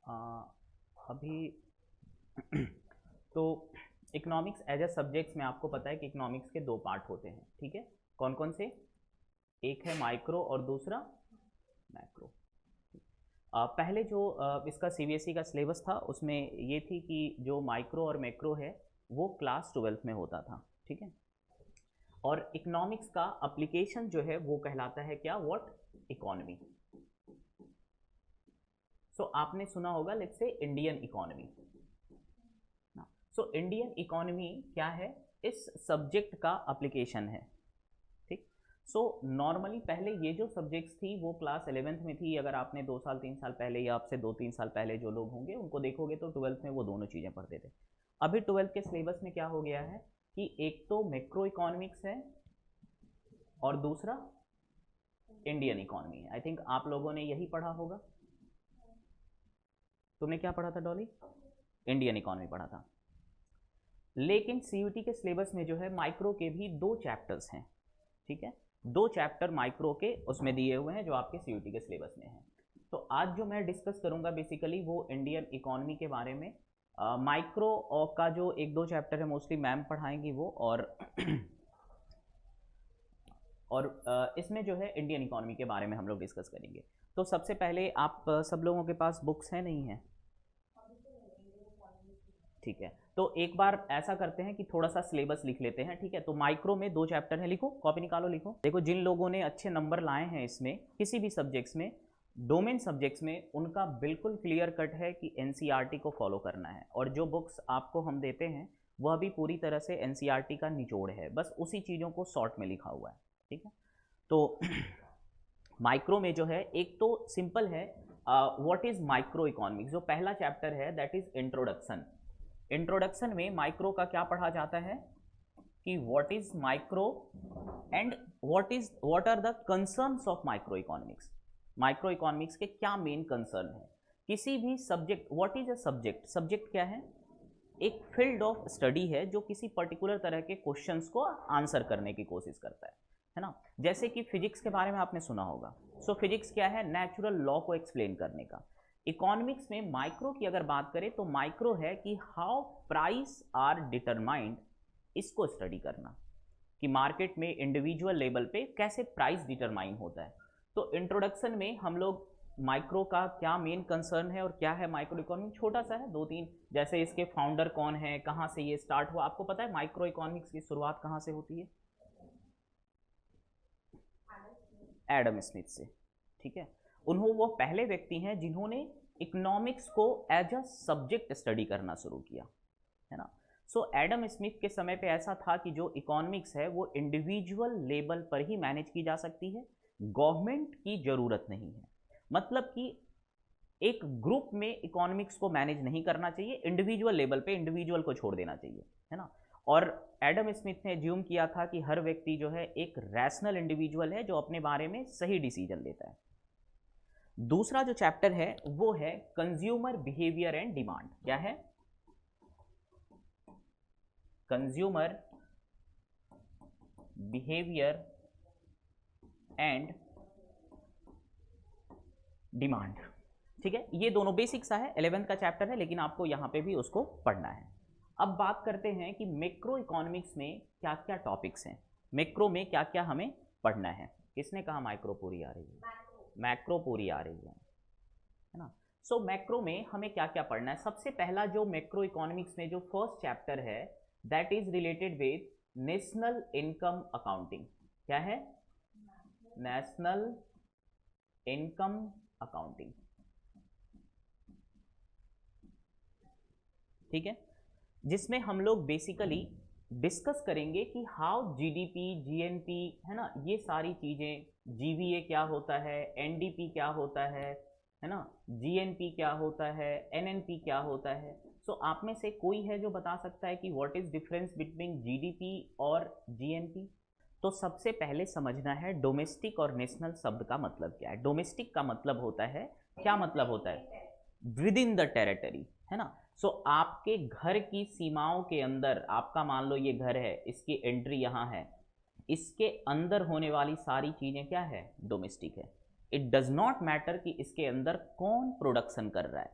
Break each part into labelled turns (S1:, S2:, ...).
S1: आ, अभी तो economics as a subjects में आपको पता है कि इकोनॉमिक्स के दो पार्ट होते हैं, ठीक है। कौन कौन से? एक है माइक्रो और दूसरा मैक्रो। पहले जो इसका सीबीएसई का सिलेबस था उसमें ये थी कि जो माइक्रो और मैक्रो है वो क्लास 12th में होता था, ठीक है। और इकोनॉमिक्स का एप्लीकेशन जो है वो कहलाता है क्या? व्हाट? इकोनॉमी। सो आपने सुना होगा let's say Indian economy. So Indian economy क्या है? इस सब्जेक्ट का एप्लीकेशन है, ठीक। सो नॉर्मली पहले ये जो सब्जेक्ट्स थी वो क्लास 11th में थी। अगर आपने 2 साल 3 साल पहले या आपसे 2-3 साल पहले जो लोग होंगे उनको देखोगे तो 12th में वो दोनों चीज़ें पढ़ते थे। अभी 12th के सिलेबस में क्या हो गया है कि एक तो मैक्रो इकोनॉमिक्स है और दूसरा इंडियन इकोनॉमी है। आई थिंक आप लोगों ने यही पढ़ा होगा। तुमने क्या पढ़ा था डॉली? इंडियन इकोनॉमी पढ़ा था। लेकिन सीयूटी के सिलेबस में जो है माइक्रो के भी 2 चैप्टर्स हैं, ठीक है। 2 चैप्टर माइक्रो के उसमें दिए हुए हैं जो आपके सीयूटी के सिलेबस में हैं। तो आज जो मैं डिस्कस करूंगा बेसिकली वो इंडियन इकोनॉमी के बारे में। माइक्रो का जो 1-2 चैप्टर है मोस्टली मैम पढ़ाएंगी वो, और इसमें जो है इंडियन इकोनॉमी के बारे में हम लोग डिस्कस करेंगे। तो सबसे पहले आप सब लोगों के पास बुक्स हैं नहीं है? ठीक है, तो एक बार ऐसा करते हैं कि थोड़ा सा सिलेबस लिख लेते हैं, ठीक है। तो माइक्रो में 2 चैप्टर हैं, लिखो, कॉपी निकालो, लिखो। देखो जिन लोगों ने अच्छे नंबर लाए हैं इसमें किसी भी सब्जेक्ट्स में, डोमेन सब्जेक्ट्स में, उनका बिल्कुल क्लियर कट है कि एनसीईआरटी को फॉलो करना है। और जो बुक्स आपको हम देते हैं वह भी पूरी तरह से एनसीईआरटी का निचोड़ है, बस उसी चीज़ों को शॉर्ट में लिखा हुआ है, ठीक है। तो माइक्रो में जो है एक तो सिंपल है, व्हाट इज माइक्रो इकोनॉमिक्स। जो पहला चैप्टर है दैट इज इंट्रोडक्शन। इंट्रोडक्शन में माइक्रो का क्या पढ़ा जाता है कि what is micro and what are the concerns of micro economics. Micro economics के क्या मेन कंसर्न है। किसी भी subject, what is a subject? Subject क्या है? एक फील्ड ऑफ स्टडी है जो किसी पर्टिकुलर तरह के क्वेश्चंस को आंसर करने की कोशिश करता है ना। जैसे कि फिजिक्स के बारे में आपने सुना होगा। सो फिजिक्स क्या है? नेचुरल लॉ को एक्सप्लेन करने का। इकोनॉमिक्स में माइक्रो की अगर बात करें तो माइक्रो है कि हाउ प्राइस आर डिटरमाइंड, इसको स्टडी करना कि मार्केट में इंडिविजुअल लेवल पे कैसे प्राइस डिटरमाइन होता है। तो इंट्रोडक्शन में हम लोग माइक्रो का क्या मेन कंसर्न है और क्या है माइक्रो इकोनॉमी, छोटा सा है, 2-3, जैसे इसके फाउंडर कौन है, कहाँ से ये स्टार्ट हुआ। आपको पता है माइक्रो इकोनॉमिक्स की शुरुआत कहाँ से होती है? एडम स्मिथ से, ठीक है। उन्होंने, वो पहले व्यक्ति हैं जिन्होंने इकोनॉमिक्स को एज अ सब्जेक्ट स्टडी करना शुरू किया, है ना। सो एडम स्मिथ के समय पे ऐसा था कि जो इकोनॉमिक्स है वो इंडिविजुअल लेवल पर ही मैनेज की जा सकती है, गवर्नमेंट की जरूरत नहीं है। मतलब कि एक ग्रुप में इकोनॉमिक्स को मैनेज नहीं करना चाहिए, इंडिविजुअल लेवल पे इंडिविजुअल को छोड़ देना चाहिए, है ना। और एडम स्मिथ ने ज्यूम किया था कि हर व्यक्ति जो है एक रैशनल इंडिविजुअल है जो अपने बारे में सही डिसीजन लेता है। दूसरा जो चैप्टर है वो है कंज्यूमर बिहेवियर एंड डिमांड। क्या है? कंज्यूमर बिहेवियर एंड डिमांड, ठीक है। ये दोनों बेसिक सा है, 11th का चैप्टर है, लेकिन आपको यहां पे भी उसको पढ़ना है। अब बात करते हैं कि मैक्रो इकोनॉमिक्स में क्या क्या टॉपिक्स हैं, मैक्रो में क्या क्या हमें पढ़ना है। किसने कहा माइक्रो पूरी आ रही है? मैक्रो पूरी आ रही है ना। सो मैक्रो में हमें क्या क्या पढ़ना है? सबसे पहला जो मैक्रो इकोनॉमिक्स में जो फर्स्ट चैप्टर है that is related with national income accounting. क्या है? नेशनल इनकम अकाउंटिंग, ठीक है। जिसमें हम लोग बेसिकली डिस्कस करेंगे कि हाउ जीडीपी, जीएनपी, है ना, ये सारी चीजें, जीवीए क्या होता है, एनडीपी क्या होता है ना, जीएनपी क्या होता है, एनएनपी क्या होता है। सो आप में से कोई है जो बता सकता है कि what is difference between GDP और जीएनपी? तो सबसे पहले समझना है डोमेस्टिक और नेशनल शब्द का मतलब क्या है। डोमेस्टिक का मतलब होता है, क्या मतलब होता है? विद इन द टेरिटरी, है ना। सो आपके घर की सीमाओं के अंदर, आपका मान लो ये घर है, इसकी एंट्री यहाँ है, इसके अंदर होने वाली सारी चीजें क्या है? डोमेस्टिक है। इट डज नॉट मैटर कि इसके अंदर कौन प्रोडक्शन कर रहा है,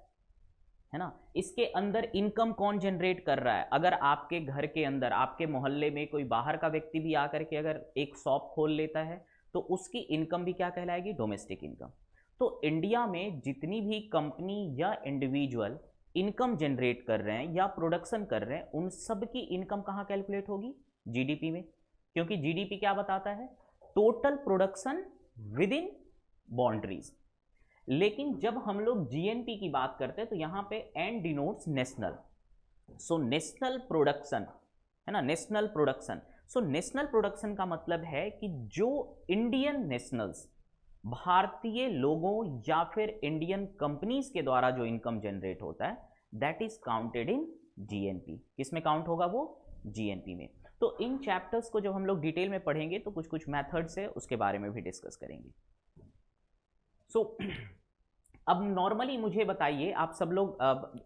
S1: है ना। इसके अंदर इनकम कौन जनरेट कर रहा है? अगर आपके घर के अंदर, आपके मोहल्ले में कोई बाहर का व्यक्ति भी आकर के अगर एक शॉप खोल लेता है तो उसकी इनकम भी क्या कहलाएगी? Domestic income. तो इंडिया में जितनी भी कंपनी या इंडिविजुअल इनकम जनरेट कर रहे हैं या प्रोडक्शन कर रहे हैं, उन सब की इनकम कहाँ कैलकुलेट होगी? जीडीपी में। क्योंकि जीडीपी क्या बताता है? Total production with in boundaries. लेकिन जब हम लोग जीएनपी की बात करते हैं तो यहां पे N denotes national. So national production, है ना, national production. So national production का मतलब है कि जो इंडियन नेशनल्स, भारतीय लोगों या फिर इंडियन कंपनीज के द्वारा जो इनकम जनरेट होता है, that is counted in GNP. किसमें काउंट होगा वो? जीएनपी में। तो इन चैप्टर्स को जब हम लोग डिटेल में पढ़ेंगे तो कुछ कुछ मेथड्स है उसके बारे में भी डिस्कस करेंगे। सो अब नॉर्मली मुझे बताइए आप सब लोग,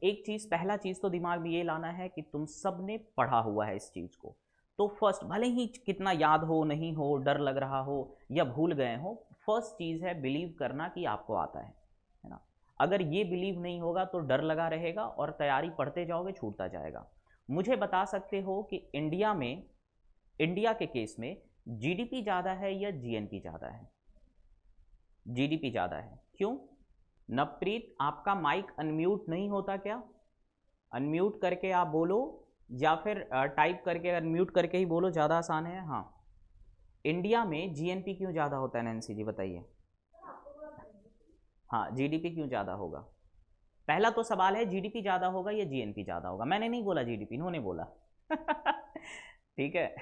S1: एक चीज, पहला चीज तो दिमाग में ये लाना है कि तुम सब ने पढ़ा हुआ है इस चीज को। तो फर्स्ट, भले ही कितना याद हो, नहीं हो, डर लग रहा हो या भूल गए हो, फर्स्ट चीज है बिलीव करना कि आपको आता है ना। अगर ये बिलीव नहीं होगा तो डर लगा रहेगा और तैयारी पढ़ते जाओगे, छूटता जाएगा। मुझे बता सकते हो कि इंडिया में, इंडिया के केस में जीडीपी ज्यादा है या जीएनपी ज्यादा है? जीडीपी ज्यादा है। क्यों? नवप्रीत, आपका माइक अनम्यूट नहीं होता क्या? अनम्यूट करके आप बोलो या फिर टाइप करके अनम्यूट करके ही बोलो, ज़्यादा आसान है। हाँ, इंडिया में जीएनपी क्यों ज़्यादा होता है नैन्सी जी, बताइए। हाँ, जीडीपी क्यों ज़्यादा होगा? पहला तो सवाल है जीडीपी ज़्यादा होगा या जीएनपी ज़्यादा होगा। मैंने नहीं बोला जीडीपी, इन्होंने बोला। ठीक है,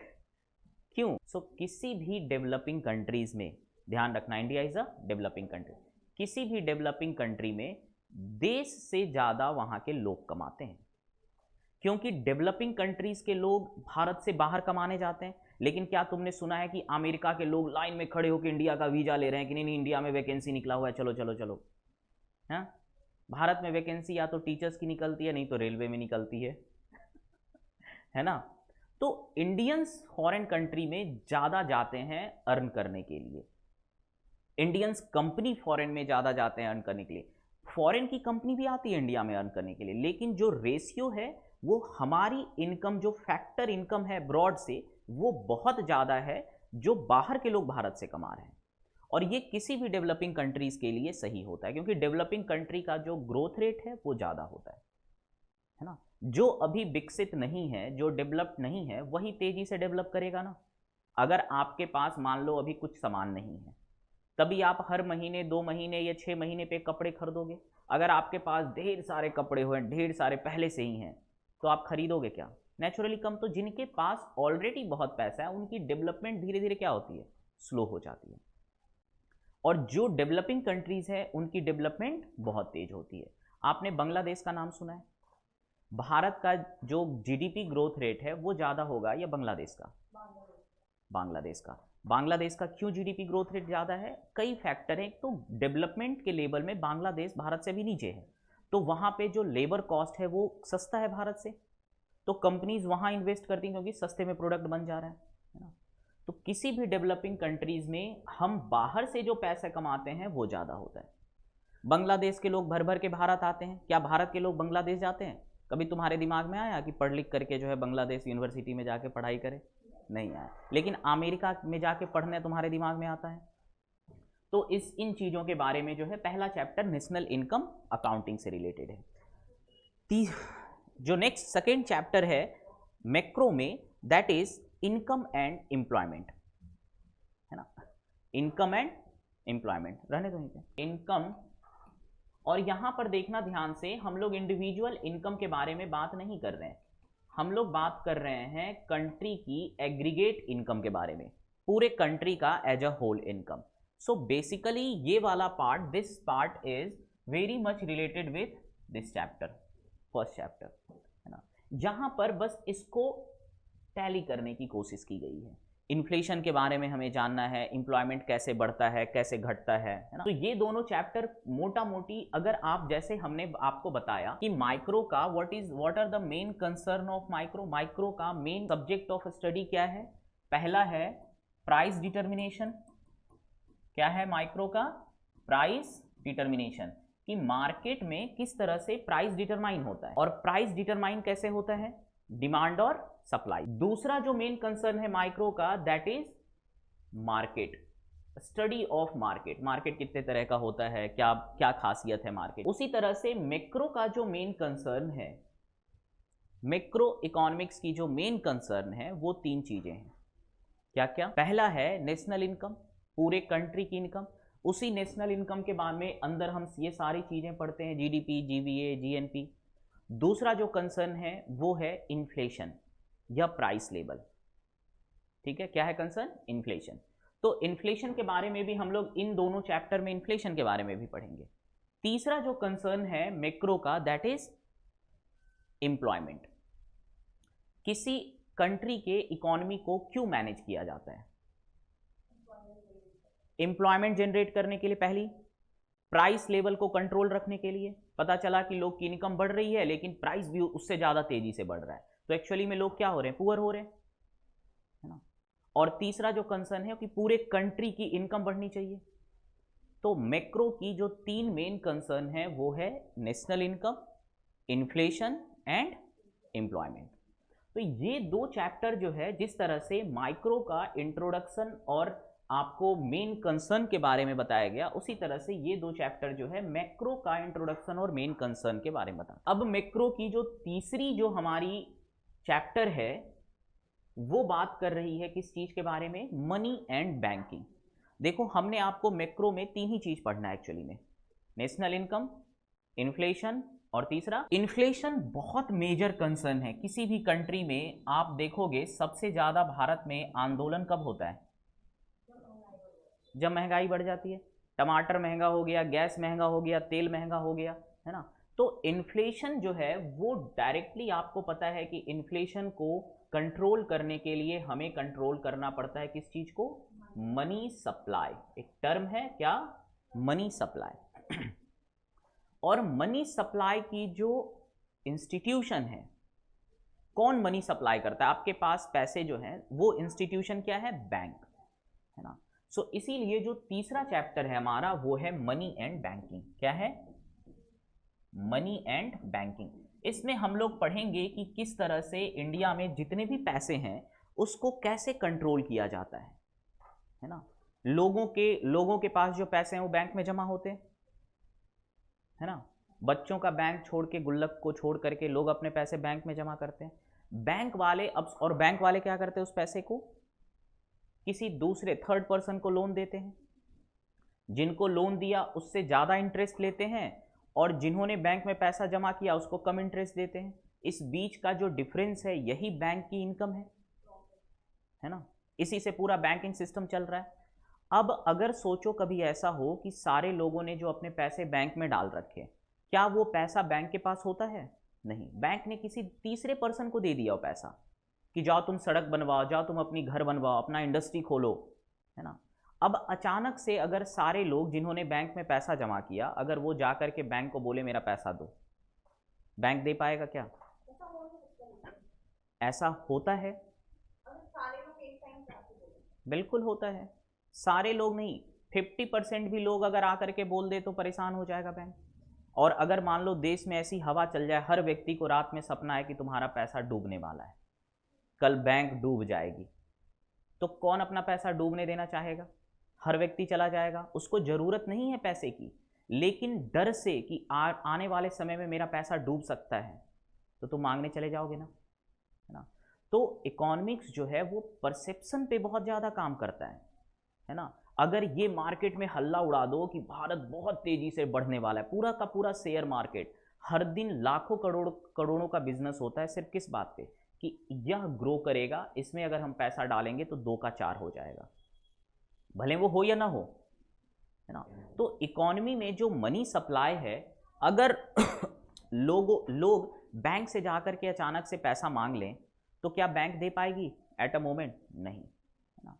S1: क्यों? सो किसी भी डेवलपिंग कंट्रीज में, ध्यान रखना, India is a developing country, किसी भी डेवलपिंग कंट्री में देश से ज़्यादा वहाँ के लोग कमाते हैं। क्योंकि डेवलपिंग कंट्रीज के लोग भारत से बाहर कमाने जाते हैं। लेकिन क्या तुमने सुना है कि अमेरिका के लोग लाइन में खड़े होकर इंडिया का वीजा ले रहे हैं कि नहीं नहीं इंडिया में वैकेंसी निकला हुआ है, चलो चलो चलो? हाँ, भारत में वैकेंसी या तो टीचर्स की निकलती है, नहीं तो रेलवे में निकलती है ना। तो इंडियंस फॉरेन कंट्री में ज़्यादा जाते हैं अर्न करने के लिए। इंडियंस कंपनी फॉरेन में ज़्यादा जाते हैं अर्न करने के लिए। फॉरेन की कंपनी भी आती है इंडिया में अर्न करने के लिए, लेकिन जो रेशियो है वो हमारी इनकम, जो फैक्टर इनकम है ब्रॉड से, वो बहुत ज़्यादा है जो बाहर के लोग भारत से कमा रहे हैं। और ये किसी भी डेवलपिंग कंट्रीज के लिए सही होता है, क्योंकि डेवलपिंग कंट्री का जो ग्रोथ रेट है वो ज़्यादा होता है ना। जो अभी विकसित नहीं है, जो डेवलप्ड नहीं है, वही तेजी से डेवलप करेगा ना। अगर आपके पास मान लो अभी कुछ सामान नहीं है, तभी आप हर महीने, 2 महीने या 6 महीने पे कपड़े खरीदोगे। अगर आपके पास ढेर सारे कपड़े हुए, ढेर सारे पहले से ही हैं, तो आप खरीदोगे क्या? नेचुरली कम। तो जिनके पास ऑलरेडी बहुत पैसा है उनकी डेवलपमेंट धीरे धीरे क्या होती है? स्लो हो जाती है। और जो डेवलपिंग कंट्रीज है उनकी डेवलपमेंट बहुत तेज होती है। आपने बांग्लादेश का नाम सुना है? भारत का जो जीडीपी ग्रोथ रेट है वो ज़्यादा होगा या बांग्लादेश का? बांग्लादेश का। बांग्लादेश का क्यों जीडीपी ग्रोथ रेट ज़्यादा है? कई फैक्टर हैं। तो डेवलपमेंट के लेवल में बांग्लादेश भारत से भी नीचे है, तो वहाँ पे जो लेबर कॉस्ट है वो सस्ता है भारत से, तो कंपनीज वहाँ इन्वेस्ट करती हैं क्योंकि सस्ते में प्रोडक्ट बन जा रहा है ना। तो किसी भी डेवलपिंग कंट्रीज में हम बाहर से जो पैसा कमाते हैं वो ज़्यादा होता है। बांग्लादेश के लोग भर भर के भारत आते हैं। क्या भारत के लोग बांग्लादेश जाते हैं? कभी तुम्हारे दिमाग में आया कि पढ़ लिख करके जो है बांग्लादेश यूनिवर्सिटी में जाके पढ़ाई करे? नहीं आया। लेकिन अमेरिका में जाके पढ़ने तुम्हारे दिमाग में आता है। तो इन चीज़ों के बारे में जो है पहला चैप्टर नेशनल इनकम अकाउंटिंग से रिलेटेड है। जो नेक्स्ट सेकेंड चैप्टर है मैक्रो में, that is income and employment, है ना। इनकम एंड एम्प्लॉयमेंट रहने दो, इनकम। और यहां पर देखना ध्यान से, हम लोग इंडिविजुअल इनकम के बारे में बात नहीं कर रहे हैं, हम लोग बात कर रहे हैं कंट्री की एग्रीगेट इनकम के बारे में, पूरे कंट्री का as a whole income. So basically ये वाला part, this part is very much related with this chapter, first chapter, है ना। जहां पर बस इसको टैली करने की कोशिश की गई है। इन्फ्लेशन के बारे में हमें जानना है, एम्प्लॉयमेंट कैसे बढ़ता है, कैसे घटता है ना। तो ये दोनों चैप्टर मोटा मोटी, अगर आप, जैसे हमने आपको बताया कि माइक्रो का what are the main concern of micro, micro का मेन सब्जेक्ट ऑफ स्टडी क्या है? पहला है प्राइस डिटर्मिनेशन। क्या है माइक्रो का? Price determination. कि मार्केट में किस तरह से प्राइस डिटरमाइन होता है, और प्राइस डिटरमाइन कैसे होता है, डिमांड और सप्लाई। दूसरा जो मेन कंसर्न है माइक्रो का, that is market, study of market. Market कितने तरह का होता है, क्या क्या खासियत है मार्केट। उसी तरह से मैक्रो का जो मेन कंसर्न है, मैक्रो इकोनॉमिक्स की जो मेन कंसर्न है, वो तीन चीजें हैं। क्या क्या? पहला है नेशनल इनकम, पूरे कंट्री की इनकम। उसी नेशनल इनकम के बाद में अंदर हम ये सारी चीजें पढ़ते हैं, जीडीपी, जीवीए, जीएनपी। दूसरा जो कंसर्न है वो है इन्फ्लेशन या प्राइस लेवल। ठीक है, क्या है कंसर्न? इन्फ्लेशन। तो इन्फ्लेशन के बारे में भी हम लोग इन दोनों चैप्टर में इन्फ्लेशन के बारे में भी पढ़ेंगे। तीसरा जो कंसर्न है मैक्रो का, दैट इज एम्प्लॉयमेंट। किसी कंट्री के इकोनॉमी को क्यों मैनेज किया जाता है? एम्प्लॉयमेंट जनरेट करने के लिए, पहली प्राइस लेवल को कंट्रोल रखने के लिए। पता चला कि लोग की इनकम बढ़ रही है लेकिन प्राइस भी उससे ज्यादा तेजी से बढ़ रहा है, तो एक्चुअली में लोग क्या हो रहे हैं? पुअर हो रहे हैं, है ना। और तीसरा जो कंसर्न है कि पूरे कंट्री की इनकम बढ़नी चाहिए। तो मैक्रो की जो तीन मेन कंसर्न है वो है national income, inflation and employment. तो ये दो चैप्टर जो है, जिस तरह से माइक्रो का इंट्रोडक्शन और आपको मेन कंसर्न के बारे में बताया गया, उसी तरह से ये दो चैप्टर जो है मैक्रो का इंट्रोडक्शन और मेन कंसर्न के बारे में बता। अब मैक्रो की जो तीसरी जो हमारी चैप्टर है वो बात कर रही है किस चीज के बारे में? Money and banking. देखो, हमने आपको मैक्रो में तीन ही चीज पढ़ना है एक्चुअली में, नेशनल इनकम, इन्फ्लेशन और तीसरा इन्फ्लेशन। बहुत मेजर कंसर्न है किसी भी कंट्री में। आप देखोगे सबसे ज्यादा भारत में आंदोलन कब होता है? जब महंगाई बढ़ जाती है। टमाटर महंगा हो गया, गैस महंगा हो गया, तेल महंगा हो गया, है ना। तो इन्फ्लेशन जो है वो डायरेक्टली, आपको पता है कि इन्फ्लेशन को कंट्रोल करने के लिए हमें कंट्रोल करना पड़ता है किस चीज को? Money supply. एक टर्म है क्या? Money supply. और मनी सप्लाई की जो इंस्टीट्यूशन है, कौन मनी सप्लाई करता है? आपके पास पैसे जो हैं, वो इंस्टीट्यूशन क्या है? बैंक, है ना। सो इसीलिए जो तीसरा चैप्टर है हमारा वो है मनी एंड बैंकिंग। क्या है? Money and banking. इसमें हम लोग पढ़ेंगे कि किस तरह से इंडिया में जितने भी पैसे हैं उसको कैसे कंट्रोल किया जाता है ना। लोगों के पास जो पैसे हैं वो बैंक में जमा होते हैं, है ना। बच्चों का बैंक छोड़ के, गुल्लक को छोड़ करके लोग अपने पैसे बैंक में जमा करते हैं। बैंक वाले अब, और बैंक वाले क्या करते हैं? उस पैसे को किसी दूसरे थर्ड पर्सन को लोन देते हैं। जिनको लोन दिया उससे ज़्यादा इंटरेस्ट लेते हैं, और जिन्होंने बैंक में पैसा जमा किया उसको कम इंटरेस्ट देते हैं। इस बीच का जो डिफरेंस है यही बैंक की इनकम है ना। इसी से पूरा बैंकिंग सिस्टम चल रहा है। अब अगर सोचो कभी ऐसा हो कि सारे लोगों ने जो अपने पैसे बैंक में डाल रखे, क्या वो पैसा बैंक के पास होता है? नहीं, बैंक ने किसी तीसरे पर्सन को दे दिया वो पैसा कि जाओ तुम सड़क बनवाओ, जाओ तुम अपनी घर बनवाओ, अपना इंडस्ट्री खोलो, है ना। अब अचानक से अगर सारे लोग जिन्होंने बैंक में पैसा जमा किया, अगर वो जा करके बैंक को बोले मेरा पैसा दो, बैंक दे पाएगा क्या? ऐसा होता है, बिल्कुल होता है। सारे लोग नहीं, 50% भी लोग अगर आकर के बोल दे तो परेशान हो जाएगा बैंक। और अगर मान लो देश में ऐसी हवा चल जाए, हर व्यक्ति को रात में सपना है कि तुम्हारा पैसा डूबने वाला है, कल बैंक डूब जाएगी, तो कौन अपना पैसा डूबने देना चाहेगा? हर व्यक्ति चला जाएगा। उसको जरूरत नहीं है पैसे की, लेकिन डर से कि आने वाले समय में मेरा पैसा डूब सकता है, तो तुम मांगने चले जाओगे ना, है ना। तो इकोनॉमिक्स जो है वो परसेप्शन पे बहुत ज़्यादा काम करता है ना। अगर ये मार्केट में हल्ला उड़ा दो कि भारत बहुत तेजी से बढ़ने वाला है, पूरा का पूरा शेयर मार्केट, हर दिन लाखों करोड़ों का बिजनेस होता है सिर्फ किस बात पे? कि यह ग्रो करेगा, इसमें अगर हम पैसा डालेंगे तो 2 का 4 हो जाएगा, भले वो हो या ना हो, है ना। तो इकोनॉमी में जो मनी सप्लाई है, अगर लोग बैंक से जाकर के अचानक से पैसा मांग लें तो क्या बैंक दे पाएगी एट अ मोमेंट? नहीं, है ना।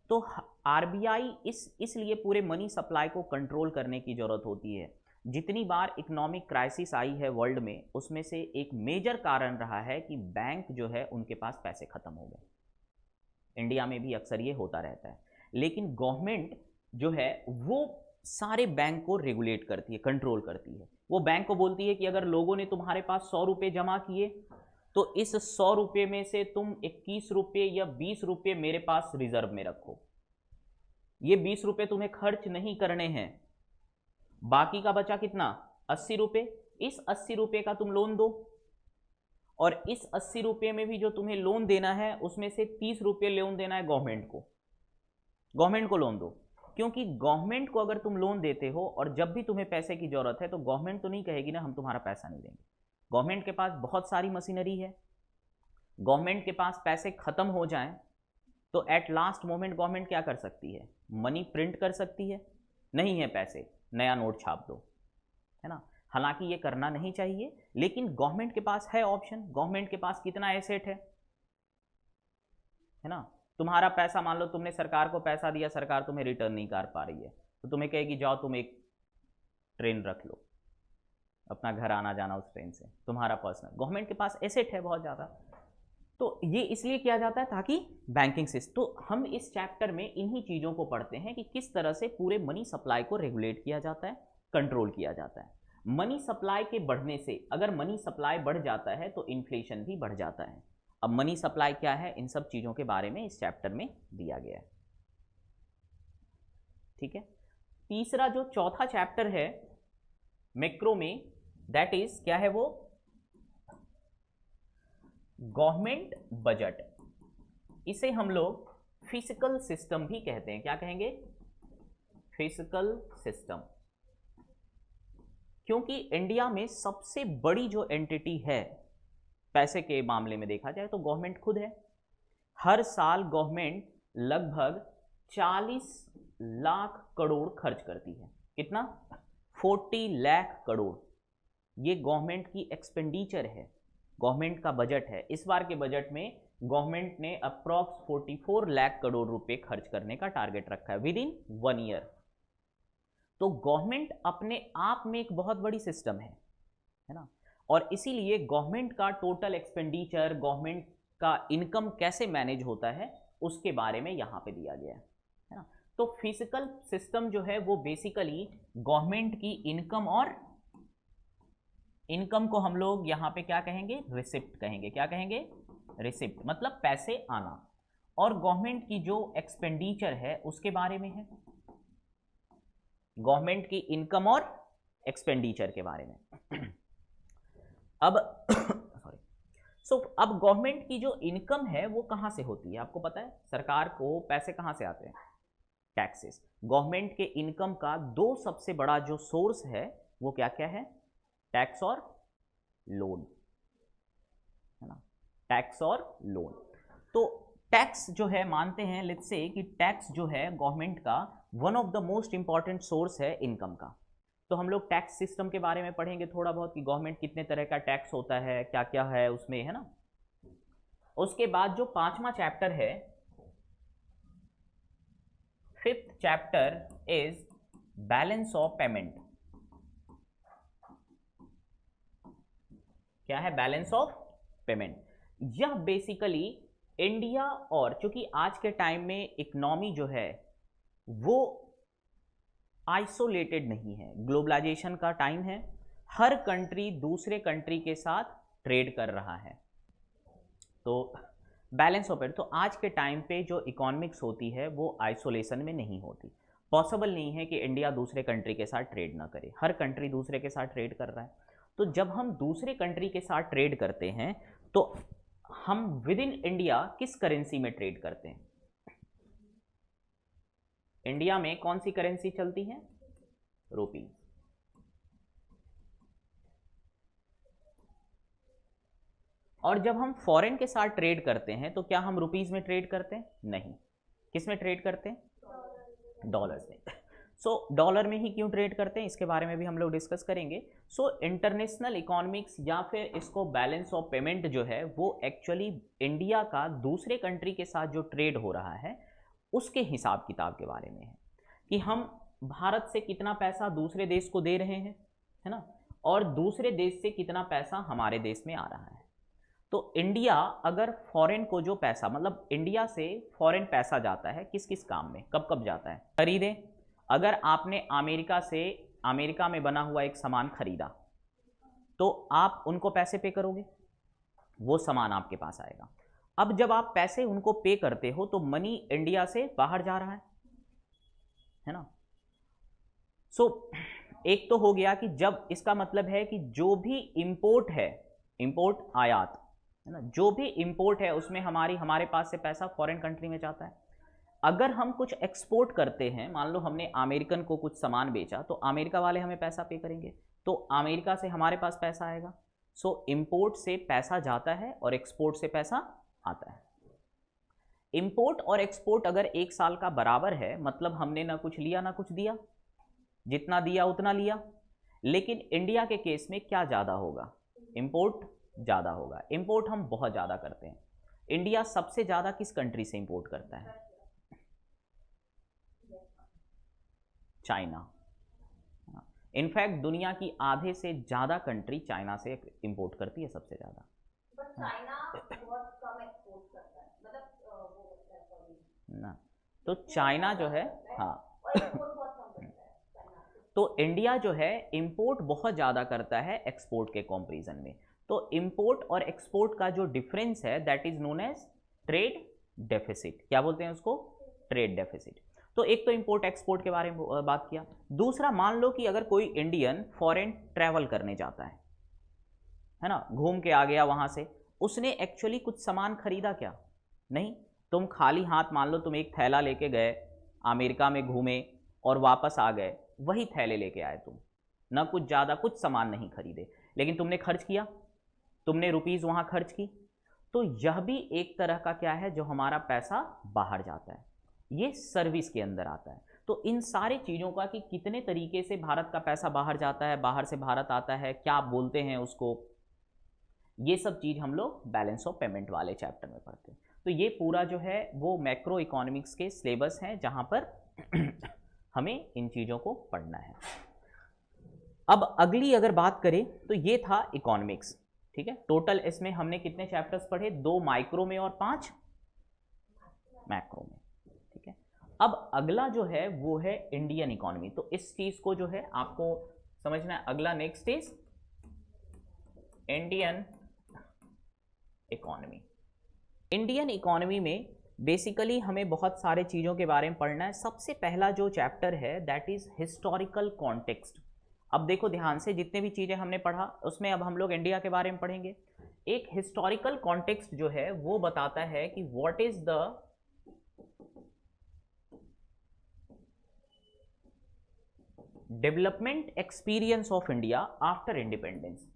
S1: तो आरबीआई इसलिए पूरे मनी सप्लाई को कंट्रोल करने की जरूरत होती है। जितनी बार इकोनॉमिक क्राइसिस आई है वर्ल्ड में, उसमें से एक मेजर कारण रहा है कि बैंक जो है उनके पास पैसे खत्म हो गए। इंडिया में भी अक्सर ये होता रहता है, लेकिन गवर्नमेंट जो है वो सारे बैंक को रेगुलेट करती है, कंट्रोल करती है। वो बैंक को बोलती है कि अगर लोगों ने तुम्हारे पास 100 रुपये जमा किए तो इस 100 रुपये में से तुम 21 रुपये या 20 रुपये मेरे पास रिजर्व में रखो। ये 20 रुपये तुम्हें खर्च नहीं करने हैं, बाकी का बचा कितना, 80 रुपये। इस 80 रुपये का तुम लोन दो, और इस 80 रुपये में भी जो तुम्हें लोन देना है उसमें से 30 रुपये लोन देना है गवर्नमेंट को। गवर्नमेंट को लोन दो, क्योंकि गवर्नमेंट को अगर तुम लोन देते हो और जब भी तुम्हें पैसे की जरूरत है तो गवर्नमेंट तो नहीं कहेगी ना हम तुम्हारा पैसा नहीं देंगे। गवर्नमेंट के पास बहुत सारी मशीनरी है, गवर्नमेंट के पास पैसे खत्म हो जाएं तो एट लास्ट मोमेंट गवर्नमेंट क्या कर सकती है, मनी प्रिंट कर सकती है। नहीं है पैसे, नया नोट छाप दो, है ना। हालांकि ये करना नहीं चाहिए, लेकिन गवर्नमेंट के पास है ऑप्शन। गवर्नमेंट के पास कितना एसेट है ना। तुम्हारा पैसा, मान लो तुमने सरकार को पैसा दिया, सरकार तुम्हें रिटर्न नहीं कर पा रही है, तो तुम्हें कहेगी जाओ तुम एक ट्रेन रख लो, अपना घर आना जाना उस ट्रेन से, तुम्हारा पर्सनल। गवर्नमेंट के पास एसेट है बहुत ज़्यादा। तो ये इसलिए किया जाता है ताकि बैंकिंग सिस्टम, तो हम इस चैप्टर में इन्हीं चीज़ों को पढ़ते हैं कि किस तरह से पूरे मनी सप्लाई को रेगुलेट किया जाता है, कंट्रोल किया जाता है। मनी सप्लाई के बढ़ने से, अगर मनी सप्लाई बढ़ जाता है तो इन्फ्लेशन भी बढ़ जाता है। अब मनी सप्लाई क्या है, इन सब चीज़ों के बारे में इस चैप्टर में दिया गया है। ठीक है। तीसरा जो चौथा चैप्टर है मैक्रो में, दैट इज क्या है वो, गवर्नमेंट बजट। इसे हम लोग फिजिकल सिस्टम भी कहते हैं। क्या कहेंगे, फिजिकल सिस्टम। क्योंकि इंडिया में सबसे बड़ी जो एंटिटी है पैसे के मामले में देखा जाए तो गवर्नमेंट खुद है। हर साल गवर्नमेंट लगभग 40 लाख करोड़ खर्च करती है। कितना, 40 लाख करोड़। ये गवर्नमेंट की एक्सपेंडिचर है, गवर्नमेंट का बजट है। इस बार के बजट में गवर्नमेंट ने अप्रॉक्स 44 लाख करोड़ रुपए खर्च करने का टारगेट रखा है विद इन 1 ईयर। तो गवर्नमेंट अपने आप में एक बहुत बड़ी सिस्टम है ना। और इसीलिए गवर्नमेंट का टोटल एक्सपेंडिचर, गवर्नमेंट का इनकम कैसे मैनेज होता है उसके बारे में यहाँ पे दिया गया है ना। तो फिजिकल सिस्टम जो है वो बेसिकली गवर्नमेंट की इनकम, और इनकम को हम लोग यहाँ पे क्या कहेंगे, रिसिप्ट कहेंगे। क्या कहेंगे, रिसिप्ट, मतलब पैसे आना। और गवर्नमेंट की जो एक्सपेंडिचर है उसके बारे में है, गवर्नमेंट की इनकम और एक्सपेंडिचर के बारे में। अब अब गवर्नमेंट की जो इनकम है वो कहां से होती है, आपको पता है। सरकार को पैसे कहां से आते हैं, टैक्सेस। गवर्नमेंट के इनकम का दो सबसे बड़ा जो सोर्स है वो क्या क्या है, टैक्स और लोन, है ना। टैक्स और लोन। तो टैक्स जो है, मानते हैं लेट्स से कि टैक्स जो है गवर्नमेंट का one of the most important source है इनकम का। तो हम लोग टैक्स सिस्टम के बारे में पढ़ेंगे थोड़ा बहुत कि गवर्नमेंट कितने तरह का टैक्स होता है, क्या क्या है उसमें, है ना। उसके बाद जो 5वां चैप्टर है, 5th chapter is balance of payment. क्या है, बैलेंस ऑफ पेमेंट। यह बेसिकली इंडिया, और चूंकि आज के टाइम में इकोनॉमी जो है वो आइसोलेटेड नहीं है, ग्लोबलाइजेशन का टाइम है, हर कंट्री दूसरे कंट्री के साथ ट्रेड कर रहा है। तो बैलेंस ऑफ पेमेंट, तो आज के टाइम पे जो इकोनॉमिक्स होती है वो आइसोलेशन में नहीं होती। पॉसिबल नहीं है कि इंडिया दूसरे कंट्री के साथ ट्रेड ना करे, हर कंट्री दूसरे के साथ ट्रेड कर रहा है। तो जब हम दूसरे कंट्री के साथ ट्रेड करते हैं तो हम विद इन इंडिया किस करेंसी में ट्रेड करते हैं, इंडिया में कौन सी करेंसी चलती है, रुपीज। और जब हम फॉरेन के साथ ट्रेड करते हैं तो क्या हम रुपीज में ट्रेड करते हैं, नहीं। किस में ट्रेड करते हैं, डॉलर्स में। सो डॉलर में ही क्यों ट्रेड करते हैं इसके बारे में भी हम लोग डिस्कस करेंगे। सो इंटरनेशनल इकोनॉमिक्स या फिर इसको बैलेंस ऑफ पेमेंट जो है वो एक्चुअली इंडिया का दूसरे कंट्री के साथ जो ट्रेड हो रहा है उसके हिसाब किताब के बारे में है कि हम भारत से कितना पैसा दूसरे देश को दे रहे हैं, है ना, और दूसरे देश से कितना पैसा हमारे देश में आ रहा है। तो इंडिया अगर फॉरेन को जो पैसा, मतलब इंडिया से फॉरेन पैसा जाता है किस किस काम में, कब कब जाता है, खरीदे। अगर आपने अमेरिका में बना हुआ एक सामान खरीदा तो आप उनको पैसे पे करोगे, वो सामान आपके पास आएगा। अब जब आप पैसे उनको पे करते हो तो मनी इंडिया से बाहर जा रहा है ना। सो एक तो हो गया कि जब इसका मतलब है कि जो भी इंपोर्ट है, इंपोर्ट आयात है ना, जो भी इंपोर्ट है उसमें हमारे पास से पैसा फॉरेन कंट्री में जाता है। अगर हम कुछ एक्सपोर्ट करते हैं, मान लो हमने अमेरिकन को कुछ सामान बेचा तो अमेरिका वाले हमें पैसा पे करेंगे, तो अमेरिका से हमारे पास पैसा आएगा। सो इंपोर्ट से पैसा जाता है और एक्सपोर्ट से पैसा आता है। इंपोर्ट और एक्सपोर्ट अगर एक साल का बराबर है, मतलब हमने ना कुछ लिया ना कुछ दिया, जितना दिया उतना लिया। लेकिन इंडिया के केस में क्या ज़्यादा होगा? इंपोर्ट ज़्यादा होगा। इंपोर्ट हम बहुत ज़्यादा करते हैं। इंडिया सबसे ज़्यादा किस कंट्री से इंपोर्ट करता है? चाइना। इनफैक्ट दुनिया की आधे से ज़्यादा कंट्री चाइना से इंपोर्ट करती है, सबसे ज़्यादा। चाइना बहुत कम एक्सपोर्ट करता है, मतलब ना, तो चाइना जो है, हाँ, तो इंडिया जो है इंपोर्ट बहुत ज़्यादा करता है एक्सपोर्ट के कंपैरिजन में। तो इंपोर्ट और एक्सपोर्ट का जो डिफरेंस है that is known as trade deficit. क्या बोलते हैं उसको? Trade deficit. तो एक तो इंपोर्ट एक्सपोर्ट के बारे में बात किया। दूसरा, मान लो कि अगर कोई इंडियन फॉरेन ट्रैवल करने जाता है ना, घूम के आ गया वहाँ से, उसने एक्चुअली कुछ सामान खरीदा क्या? नहीं। तुम खाली हाथ, मान लो तुम एक थैला लेके गए, अमेरिका में घूमे और वापस आ गए, वही थैले लेके आए तुम, ना कुछ ज़्यादा कुछ सामान नहीं खरीदे, लेकिन तुमने खर्च किया, तुमने रुपीज़ वहाँ खर्च की। तो यह भी एक तरह का क्या है, जो हमारा पैसा बाहर जाता है, ये सर्विस के अंदर आता है। तो इन सारी चीज़ों का कि कितने तरीके से भारत का पैसा बाहर जाता है, बाहर से भारत आता है, क्या बोलते हैं उसको, ये सब चीज़ हम लोग बैलेंस ऑफ पेमेंट वाले चैप्टर में पढ़ते हैं। तो ये पूरा जो है वो मैक्रो इकोनॉमिक्स के सिलेबस हैं जहाँ पर हमें इन चीज़ों को पढ़ना है। अब अगली अगर बात करें तो ये था इकोनॉमिक्स, ठीक है। टोटल इसमें हमने कितने चैप्टर्स पढ़े? 2 माइक्रो में और 5 मैक्रो में, ठीक है। अब अगला जो है वो है इंडियन इकोनॉमी। तो इस चीज़ को जो है आपको समझना है। अगला next is Indian economy. Indian economy में बेसिकली हमें बहुत सारे चीज़ों के बारे में पढ़ना है। सबसे पहला जो चैप्टर है दैट इज़ हिस्टोरिकल कॉन्टेक्स्ट। अब देखो ध्यान से, जितने भी चीज़ें हमने पढ़ा उसमें अब हम लोग इंडिया के बारे में पढ़ेंगे। एक हिस्टोरिकल कॉन्टेक्स्ट जो है वो बताता है कि what is the development experience of India after independence.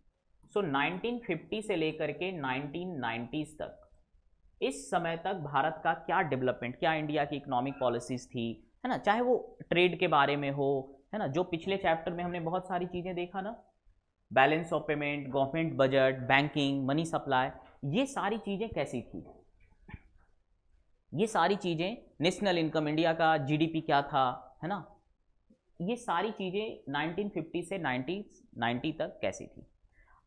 S1: So 1950 से लेकर के 1990s तक, इस समय तक भारत का क्या डेवलपमेंट, क्या इंडिया की इकोनॉमिक पॉलिसीज थी, है ना, चाहे वो ट्रेड के बारे में हो, है ना, जो पिछले चैप्टर में हमने बहुत सारी चीज़ें देखा ना, balance of payment, government budget, banking, money supply, ये सारी चीज़ें कैसी थी, ये सारी चीज़ें, नेशनल इनकम इंडिया का जीडीपी क्या था, है ना, ये सारी चीज़ें 1950 से 1990 तक कैसी थी।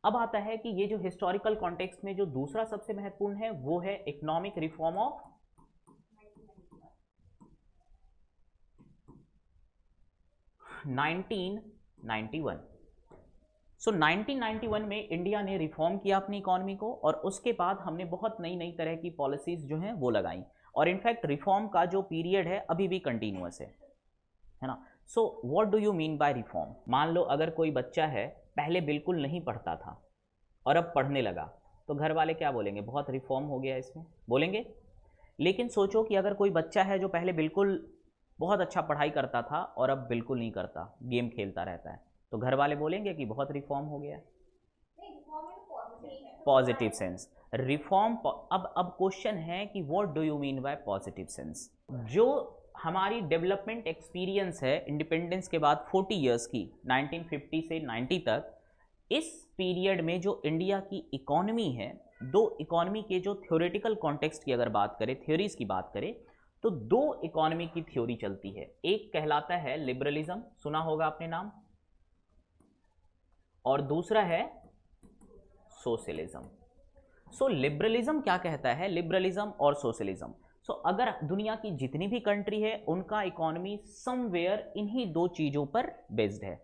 S1: अब आता है कि ये जो हिस्टोरिकल कॉन्टेक्स्ट में जो दूसरा सबसे महत्वपूर्ण है वो है इकोनॉमिक रिफॉर्म ऑफ 1991। सो 1991 में इंडिया ने रिफॉर्म किया अपनी इकोनॉमी को, और उसके बाद हमने बहुत नई नई तरह की पॉलिसीज जो हैं वो लगाई, और इनफैक्ट रिफॉर्म का जो पीरियड है अभी भी कंटिन्यूअस है ना। So what do you mean by reform? मान लो अगर कोई बच्चा है, पहले बिल्कुल नहीं पढ़ता था और अब पढ़ने लगा, तो घर वाले क्या बोलेंगे? बहुत रिफॉर्म हो गया इसमें, बोलेंगे। लेकिन सोचो कि अगर कोई बच्चा है जो पहले बिल्कुल बहुत अच्छा पढ़ाई करता था और अब बिल्कुल नहीं करता, गेम खेलता रहता है, तो घर वाले बोलेंगे कि बहुत रिफॉर्म हो गया है। Positive sense reform. अब क्वेश्चन है कि what do you mean by positive sense? जो हमारी डेवलपमेंट एक्सपीरियंस है इंडिपेंडेंस के बाद 40 इयर्स की, 1950 से 90 तक, इस पीरियड में जो इंडिया की इकोनॉमी है, दो इकोनॉमी के जो थ्योरेटिकल कॉन्टेक्स्ट की अगर बात करें, थ्योरीज की बात करें, तो दो इकोनॉमी की थ्योरी चलती है। एक कहलाता है लिबरलिज्म, सुना होगा आपने नाम, और दूसरा है सोशलिज्म। सो लिबरलिज्म क्या कहता है? लिबरलिज्म और सोशलिज्म सो अगर दुनिया की जितनी भी कंट्री है उनका इकोनॉमी समवेयर इन्हीं दो चीजों पर बेस्ड है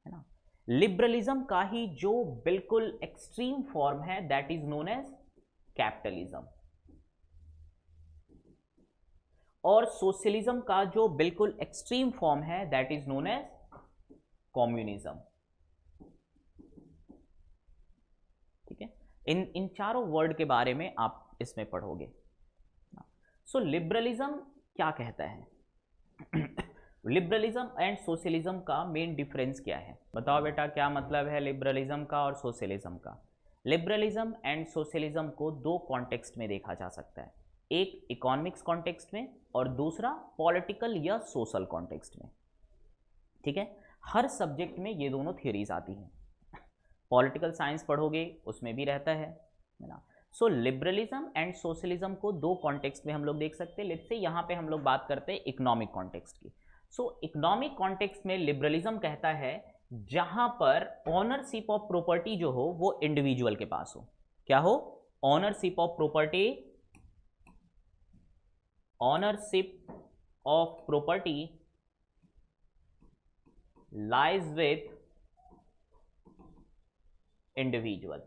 S1: ना। लिबरलिज्म का ही जो बिल्कुल एक्सट्रीम फॉर्म है that is known as capitalism, और सोशलिज्म का जो बिल्कुल एक्सट्रीम फॉर्म है that is known as communism. ठीक है, इन चारों वर्ड के बारे में आप इसमें पढ़ोगे। सो लिबरलिज्म क्या कहता है? लिबरलिज्म एंड सोशलिज्म का मेन डिफरेंस क्या है? बताओ बेटा, क्या मतलब है लिबरलिज्म का और सोशलिज्म का? लिबरलिज्म एंड सोशलिज्म को दो कॉन्टेक्स्ट में देखा जा सकता है, एक इकोनॉमिक्स कॉन्टेक्स्ट में और दूसरा पॉलिटिकल या सोशल कॉन्टेक्स्ट में। ठीक है, हर सब्जेक्ट में ये दोनों थियोरीज आती हैं। पॉलिटिकल साइंस पढ़ोगे उसमें भी रहता है ना। सो लिबरलिज्म एंड सोशलिज्म को दो कॉन्टेक्स्ट में हम लोग देख सकते हैं। लेट्स से यहाँ पे हम लोग बात करते हैं इकोनॉमिक कॉन्टेक्स्ट की। सो इकोनॉमिक कॉन्टेक्स्ट में लिबरलिज्म कहता है जहां पर ओनरशिप ऑफ प्रॉपर्टी जो हो वो इंडिविजुअल के पास हो। क्या हो? Ownership of property, ownership of property lies with individual.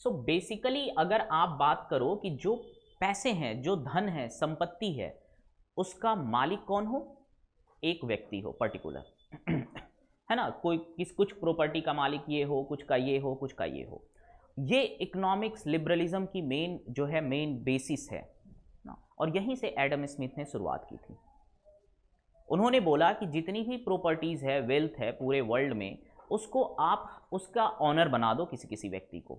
S1: So basically अगर आप बात करो कि जो पैसे हैं, जो धन है, संपत्ति है, उसका मालिक कौन हो? एक व्यक्ति हो पर्टिकुलर है ना। कुछ प्रॉपर्टी का मालिक ये हो, कुछ का ये हो, कुछ का ये हो। ये इकोनॉमिक्स लिबरलिज्म की मेन बेसिस है ना। और यहीं से एडम स्मिथ ने शुरुआत की थी। उन्होंने बोला कि जितनी भी प्रॉपर्टीज है, वेल्थ है पूरे वर्ल्ड में, उसको आप उसका ऑनर बना दो किसी किसी व्यक्ति को,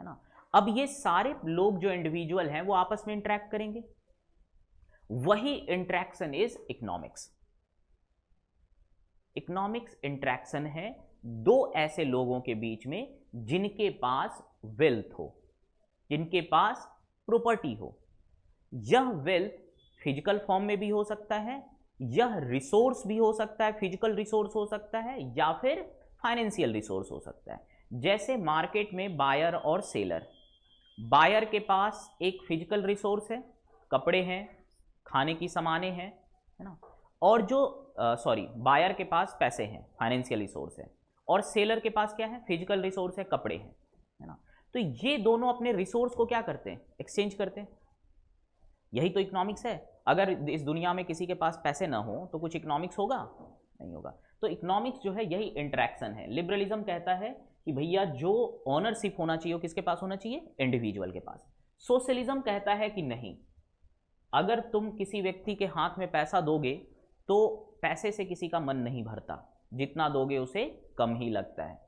S1: है ना। अब ये सारे लोग जो इंडिविजुअल हैं वो आपस में इंटरेक्ट करेंगे, वही interaction is economics. Economics interaction है दो ऐसे लोगों के बीच में जिनके पास वेल्थ हो, जिनके पास प्रॉपर्टी हो। यह वेल्थ फिजिकल फॉर्म में भी हो सकता है, यह रिसोर्स भी हो सकता है, फिजिकल रिसोर्स हो सकता है, या फिर फाइनेंशियल रिसोर्स हो सकता है। जैसे मार्केट में बायर और सेलर, बायर के पास एक फिजिकल रिसोर्स है, कपड़े हैं, खाने की सामानें हैं, है ना। और जो बायर के पास पैसे हैं, फाइनेंशियल रिसोर्स है, और सेलर के पास क्या है? फिजिकल रिसोर्स है, कपड़े हैं, है ना। तो ये दोनों अपने रिसोर्स को क्या करते हैं? एक्सचेंज करते हैं। यही तो इकोनॉमिक्स है। अगर इस दुनिया में किसी के पास पैसे ना हो तो कुछ इकोनॉमिक्स होगा? नहीं होगा। तो इकोनॉमिक्स जो है यही इंटरेक्शन है। लिबरलिज्म कहता है कि भैया जो ओनरशिप होना चाहिए वो किसके पास होना चाहिए? इंडिविजुअल के पास। सोशलिज्म कहता है कि नहीं, अगर तुम किसी व्यक्ति के हाथ में पैसा दोगे तो पैसे से किसी का मन नहीं भरता, जितना दोगे उसे कम ही लगता है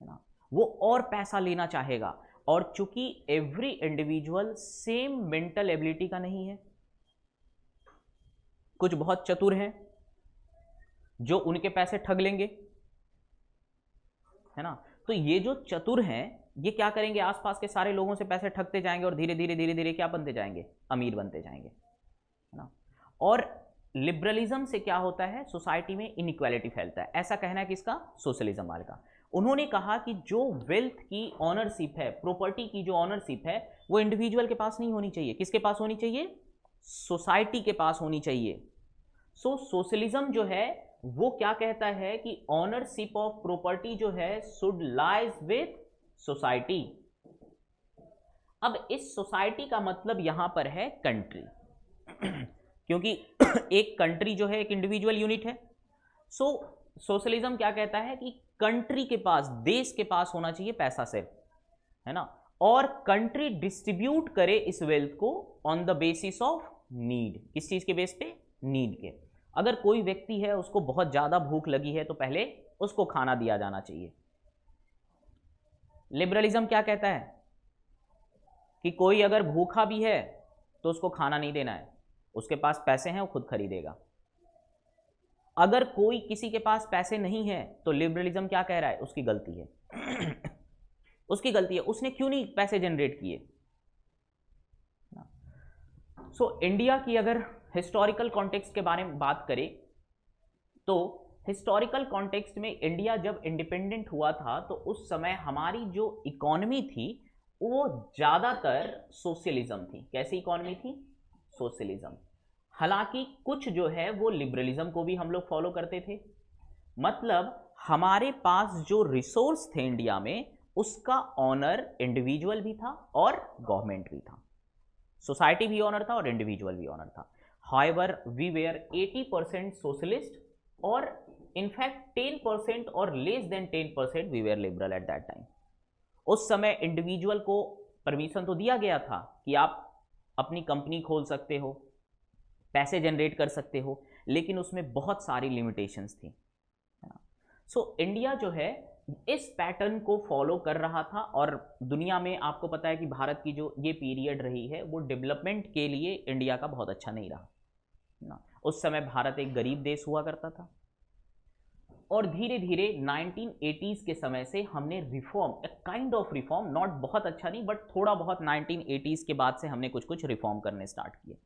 S1: ना। वो और पैसा लेना चाहेगा, और चूंकि every individual same mental ability का नहीं है, कुछ बहुत चतुर हैं जो उनके पैसे ठग लेंगे, है ना। तो ये जो चतुर हैं ये क्या करेंगे? आसपास के सारे लोगों से पैसे ठगते जाएंगे और धीरे धीरे धीरे धीरे क्या बनते जाएंगे? अमीर बनते जाएंगे, है ना। और लिबरलिज्म से क्या होता है? सोसाइटी में इनइक्वालिटी फैलता है। ऐसा कहना है किसका? सोशलिज्म वाले का। उन्होंने कहा कि जो वेल्थ की ऑनरशिप है, प्रॉपर्टी की जो ऑनरशिप है, वो इंडिविजुअल के पास नहीं होनी चाहिए। किसके पास होनी चाहिए? सोसाइटी के पास होनी चाहिए। सो सोशलिज्म जो है वो क्या कहता है कि ऑनरशिप ऑफ प्रॉपर्टी जो है शुड लाइज विथ सोसाइटी। अब इस सोसाइटी का मतलब यहां पर है कंट्री क्योंकि एक कंट्री जो है एक इंडिविजुअल यूनिट है। सो सोशलिज्म क्या कहता है कि कंट्री के पास, देश के पास होना चाहिए पैसा सिर्फ, है ना, और कंट्री डिस्ट्रीब्यूट करे इस वेल्थ को on the basis of need. किस चीज के बेस पे? नीड के। अगर कोई व्यक्ति है उसको बहुत ज्यादा भूख लगी है तो पहले उसको खाना दिया जाना चाहिए। लिबरलिज्म क्या कहता है कि कोई अगर भूखा भी है तो उसको खाना नहीं देना है, उसके पास पैसे हैं वो खुद खरीदेगा। अगर कोई किसी के पास पैसे नहीं है तो लिबरलिज्म क्या कह रहा है? उसकी गलती है उसकी गलती है, उसने क्यों नहीं पैसे जनरेट किए। सो इंडिया की अगर हिस्टोरिकल कॉन्टेक्स्ट के बारे में बात करें तो हिस्टोरिकल कॉन्टेक्स्ट में इंडिया जब इंडिपेंडेंट हुआ था तो उस समय हमारी जो इकोनॉमी थी वो ज्यादातर सोशलिज्म थी। कैसी इकोनॉमी थी? सोशलिज्म। हालांकि कुछ जो है वो लिबरलिज्म को भी हम लोग फॉलो करते थे। मतलब हमारे पास जो रिसोर्स थे इंडिया में, उसका ऑनर इंडिविजुअल भी था और गवर्नमेंट भी था। सोसाइटी भी ऑनर था और इंडिविजुअल भी ऑनर था। हाउएवर वी वेयर 80% सोशलिस्ट और इनफैक्ट 10% और less than 10% we were liberal at that time. उस समय इंडिविजुअल को परमिशन तो दिया गया था कि आप अपनी कंपनी खोल सकते हो, पैसे जनरेट कर सकते हो, लेकिन उसमें बहुत सारी लिमिटेशंस थी। सो इंडिया जो है इस पैटर्न को फॉलो कर रहा था, और दुनिया में आपको पता है कि भारत की जो ये पीरियड रही है वो डेवलपमेंट के लिए इंडिया का बहुत अच्छा नहीं रहा ना। उस समय भारत एक गरीब देश हुआ करता था, और धीरे धीरे 1980s के समय से हमने रिफॉर्म, एक काइंड ऑफ रिफॉर्म, नॉट बहुत अच्छा नहीं बट थोड़ा बहुत 1980s के बाद से हमने कुछ कुछ रिफॉर्म करने स्टार्ट किए।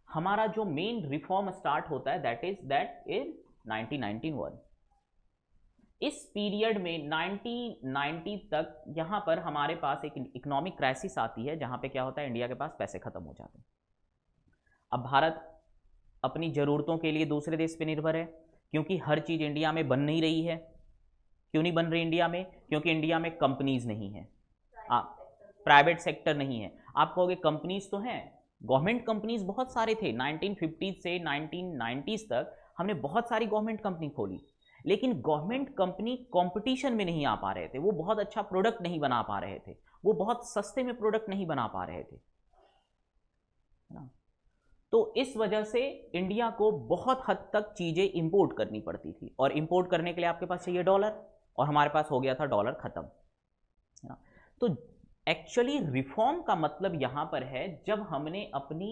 S1: हमारा जो मेन रिफॉर्म स्टार्ट होता है दैट इज 1991। इस पीरियड में 1990 तक यहां पर हमारे पास एक इकोनॉमिक क्राइसिस आती है, जहां पे क्या होता है, इंडिया के पास पैसे खत्म हो जाते हैं। अब भारत अपनी ज़रूरतों के लिए दूसरे देश पे निर्भर है, क्योंकि हर चीज़ इंडिया में बन नहीं रही है। क्यों नहीं बन रही इंडिया में? क्योंकि इंडिया में कंपनीज नहीं है, प्राइवेट सेक्टर नहीं है। आप कहोगे कंपनीज तो हैं, गवर्नमेंट कंपनीज बहुत सारे थे। 1950 से 1990s तक हमने बहुत सारी गवर्नमेंट कंपनी खोली, लेकिन गवर्नमेंट कंपनी कंपटीशन में नहीं आ पा रहे थे, वो बहुत अच्छा प्रोडक्ट नहीं बना पा रहे थे, वो बहुत सस्ते में प्रोडक्ट नहीं बना पा रहे थे, है ना। तो इस वजह से इंडिया को बहुत हद तक चीजें इंपोर्ट करनी पड़ती थी, और इंपोर्ट करने के लिए आपके पास चाहिए डॉलर, और हमारे पास हो गया था डॉलर खत्म, है ना। तो एक्चुअली रिफॉर्म का मतलब यहां पर है जब हमने अपनी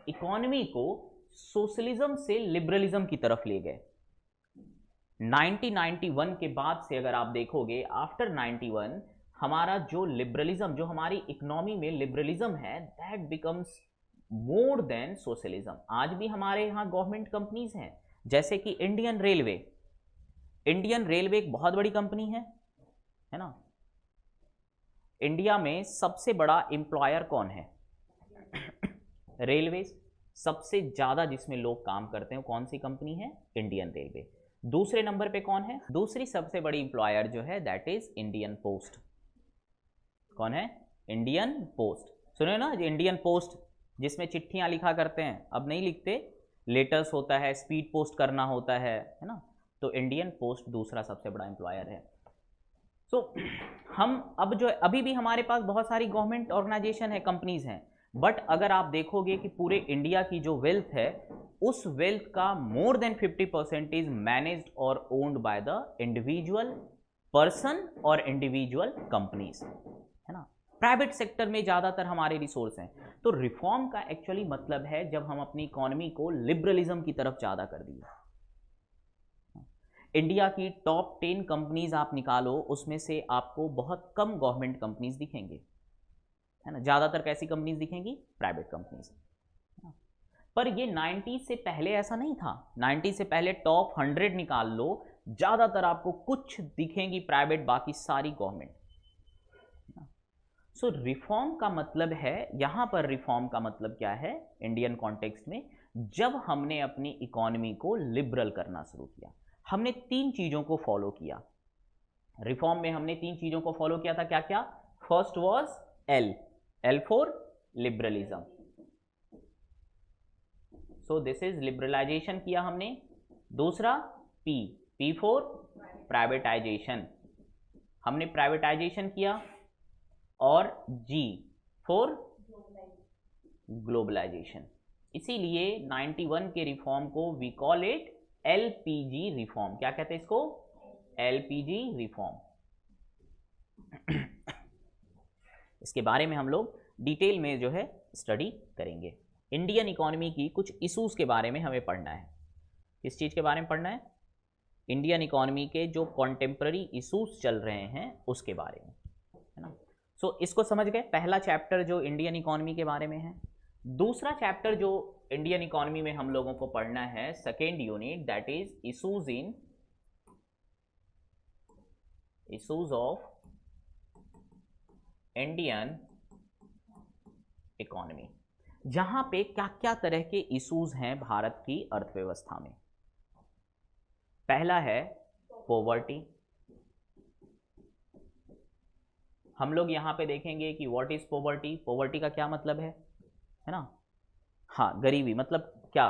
S1: इकोनॉमी को सोशलिज्म से लिबरलिज्म की तरफ ले गए। 1991 के बाद से अगर आप देखोगे, आफ्टर 91 हमारा जो लिबरलिज्म, जो हमारी इकोनॉमी में लिबरलिज्म है, that becomes more than socialism. आज भी हमारे यहाँ गवर्नमेंट कंपनीज हैं, जैसे कि इंडियन रेलवे। इंडियन रेलवे एक बहुत बड़ी कंपनी है ना। इंडिया में सबसे बड़ा एम्प्लॉयर कौन है? रेलवे। सबसे ज्यादा जिसमें लोग काम करते हैं कौन सी कंपनी है? Indian railway. दूसरे नंबर पे कौन है? दूसरी सबसे बड़ी एम्प्लॉयर जो है दैट इज इंडियन पोस्ट। कौन है? Indian post. सुनो ना, इंडियन पोस्ट जिसमें चिट्ठियां लिखा करते हैं, अब नहीं लिखते, लेटर्स होता है, स्पीड पोस्ट करना होता है ना। तो इंडियन पोस्ट दूसरा सबसे बड़ा एम्प्लॉयर है। सो हम अब जो अभी भी हमारे पास बहुत सारी गवर्नमेंट ऑर्गेनाइजेशन है, कंपनीज हैं, बट अगर आप देखोगे कि पूरे इंडिया की जो वेल्थ है, उस वेल्थ का मोर देन 50% इज मैनेज्ड और owned by the individual person और इंडिविजुअल कंपनीज, है ना। प्राइवेट सेक्टर में ज्यादातर हमारे रिसोर्स हैं। तो रिफॉर्म का एक्चुअली मतलब है जब हम अपनी इकोनॉमी को लिबरलिज्म की तरफ ज्यादा कर दिए। इंडिया की टॉप 10 कंपनीज आप निकालो, उसमें से आपको बहुत कम गवर्नमेंट कंपनीज दिखेंगे, है ना। ज्यादातर कैसी कंपनीज दिखेंगी? Private companies. पर ये 90 से पहले ऐसा नहीं था। 90 से पहले टॉप 100 निकाल लो, ज्यादातर आपको कुछ दिखेंगी प्राइवेट, बाकी सारी गवर्नमेंट। सो रिफॉर्म का मतलब है, यहां पर रिफॉर्म का मतलब क्या है इंडियन कॉन्टेक्स्ट में? जब हमने अपनी इकोनॉमी को लिबरल करना शुरू किया, हमने 3 चीजों को फॉलो किया। रिफॉर्म में हमने 3 चीजों को फॉलो किया था। क्या क्या? First was L for liberalism. So this is liberalization किया हमने। दूसरा पी फॉर प्राइवेटाइजेशन, हमने प्राइवेटाइजेशन किया। और जी फॉर ग्लोबलाइजेशन। इसीलिए 91 के रिफॉर्म को we call it LPG reform. क्या कहते हैं इसको? LPG reform. इसके बारे में हम लोग डिटेल में जो है स्टडी करेंगे। इंडियन इकोनॉमी की कुछ इश्यूज के बारे में हमें पढ़ना है। किस चीज के बारे में पढ़ना है? इंडियन इकोनॉमी के जो कॉन्टेम्प्ररी इश्यूज चल रहे हैं उसके बारे में, है ना। सो इसको समझ गए। पहला चैप्टर जो इंडियन इकोनॉमी के बारे में है। दूसरा चैप्टर जो इंडियन इकोनॉमी में हम लोगों को पढ़ना है, second unit, that is issues of Indian economy, जहां पे क्या क्या तरह के इश्यूज हैं भारत की अर्थव्यवस्था में। पहला है पॉवर्टी। हम लोग यहां पे देखेंगे कि व्हाट इज पॉवर्टी। पॉवर्टी का क्या मतलब है ना? हाँ, गरीबी। मतलब क्या?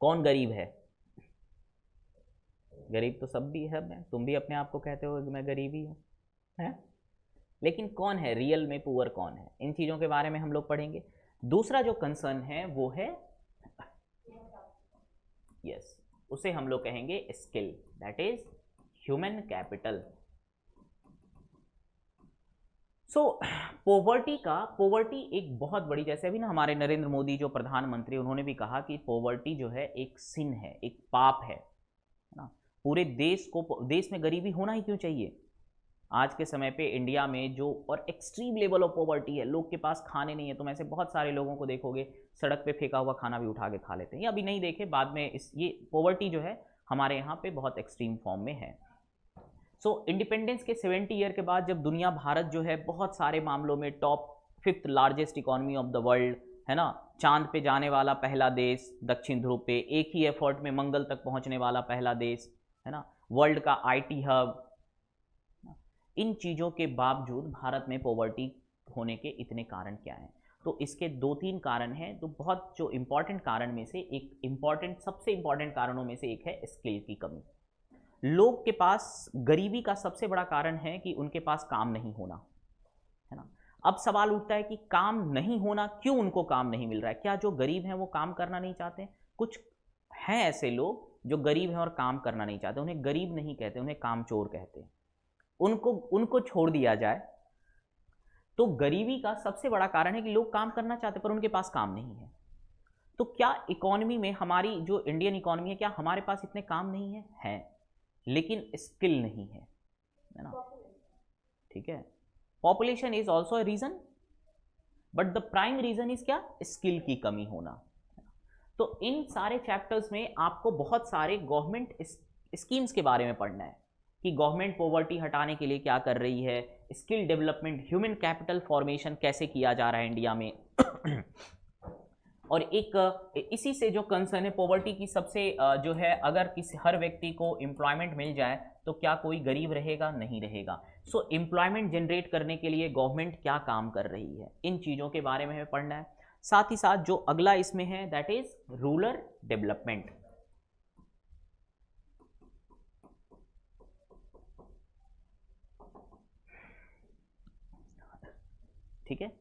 S1: कौन गरीब है? गरीब तो सब भी है। मैं, तुम भी अपने आप को कहते हो कि मैं गरीब ही हूं, है? लेकिन कौन है रियल में पुअर, कौन है? इन चीजों के बारे में हम लोग पढ़ेंगे। दूसरा जो कंसर्न है वो है यस, उसे हम लोग कहेंगे skill, that is human capital. So poverty एक बहुत बड़ी, जैसे अभी ना हमारे नरेंद्र मोदी जो प्रधानमंत्री, उन्होंने भी कहा कि पॉवर्टी जो है एक सिन है, एक पाप है ना। पूरे देश में गरीबी होना ही क्यों चाहिए? आज के समय पे इंडिया में जो और एक्सट्रीम लेवल ऑफ पॉवर्टी है, लोग के पास खाने नहीं है। तुम ऐसे बहुत सारे लोगों को देखोगे सड़क पे फेंका हुआ खाना भी उठा के खा लेते हैं, या अभी नहीं देखे बाद में। ये पॉवर्टी जो है हमारे यहाँ पे बहुत एक्सट्रीम फॉर्म में है। सो इंडिपेंडेंस के 70 ईयर के बाद जब दुनिया, भारत जो है बहुत सारे मामलों में top 5th largest economy of the world है ना, चांद पे जाने वाला पहला देश, दक्षिण ध्रुव पे एक ही एफर्ट में मंगल तक पहुंचने वाला पहला देश है ना, वर्ल्ड का आईटी हब, इन चीज़ों के बावजूद भारत में पॉवर्टी होने के इतने कारण क्या हैं? तो इसके 2-3 कारण हैं। तो बहुत जो इंपॉर्टेंट कारण में से एक सबसे इंपॉर्टेंट कारणों में से एक है स्किल की कमी। लोग के पास गरीबी का सबसे बड़ा कारण है कि उनके पास काम नहीं होना, है ना। अब सवाल उठता है कि काम नहीं होना, क्यों उनको काम नहीं मिल रहा है? क्या जो गरीब हैं वो काम करना नहीं चाहते? कुछ हैं ऐसे लोग जो गरीब हैं और काम करना नहीं चाहते, उन्हें गरीब नहीं कहते, उन्हें कामचोर कहते हैं। उनको छोड़ दिया जाए तो गरीबी का सबसे बड़ा कारण है कि लोग काम करना चाहते पर उनके पास काम नहीं है। तो क्या इकोनॉमी में, हमारी जो इंडियन इकोनॉमी है, क्या हमारे पास इतने काम नहीं है? हैं, लेकिन स्किल नहीं है ना। ठीक है, population is also a reason, but the prime reason is क्या? स्किल की कमी होना। तो इन सारे चैप्टर्स में आपको बहुत सारे गवर्नमेंट स्कीम्स के बारे में पढ़ना है कि गवर्नमेंट पॉवर्टी हटाने के लिए क्या कर रही है, skill development, human capital formation कैसे किया जा रहा है इंडिया में। और एक इसी से जो कंसर्न है पॉवर्टी की, सबसे जो है, अगर किसी हर व्यक्ति को एम्प्लॉयमेंट मिल जाए तो क्या कोई गरीब रहेगा? नहीं रहेगा। सो एम्प्लॉयमेंट जनरेट करने के लिए गवर्नमेंट क्या काम कर रही है, इन चीज़ों के बारे में हमें पढ़ना है। साथ ही साथ जो अगला इसमें है दैट इज रूरल डेवलपमेंट। ठीक है,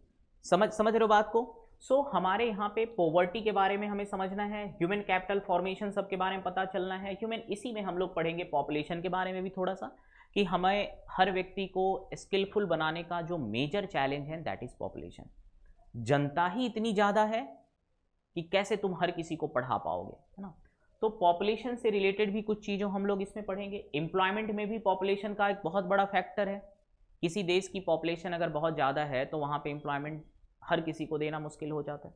S1: समझ रहे हो बात को? सो हमारे यहाँ पे पॉवर्टी के बारे में हमें समझना है, ह्यूमन कैपिटल फॉर्मेशन सब के बारे में पता चलना है, ह्यूमन, इसी में हम लोग पढ़ेंगे पॉपुलेशन के बारे में भी थोड़ा सा, कि हमें हर व्यक्ति को स्किलफुल बनाने का जो मेजर चैलेंज है दैट इज पॉपुलेशन। जनता ही इतनी ज़्यादा है कि कैसे तुम हर किसी को पढ़ा पाओगे, है ना। तो पॉपुलेशन से रिलेटेड भी कुछ चीज़ों हम लोग इसमें पढ़ेंगे। एम्प्लॉयमेंट में भी पॉपुलेशन का एक बहुत बड़ा फैक्टर है। किसी देश की पॉपुलेशन अगर बहुत ज़्यादा है तो वहाँ पे एम्प्लॉयमेंट हर किसी को देना मुश्किल हो जाता है।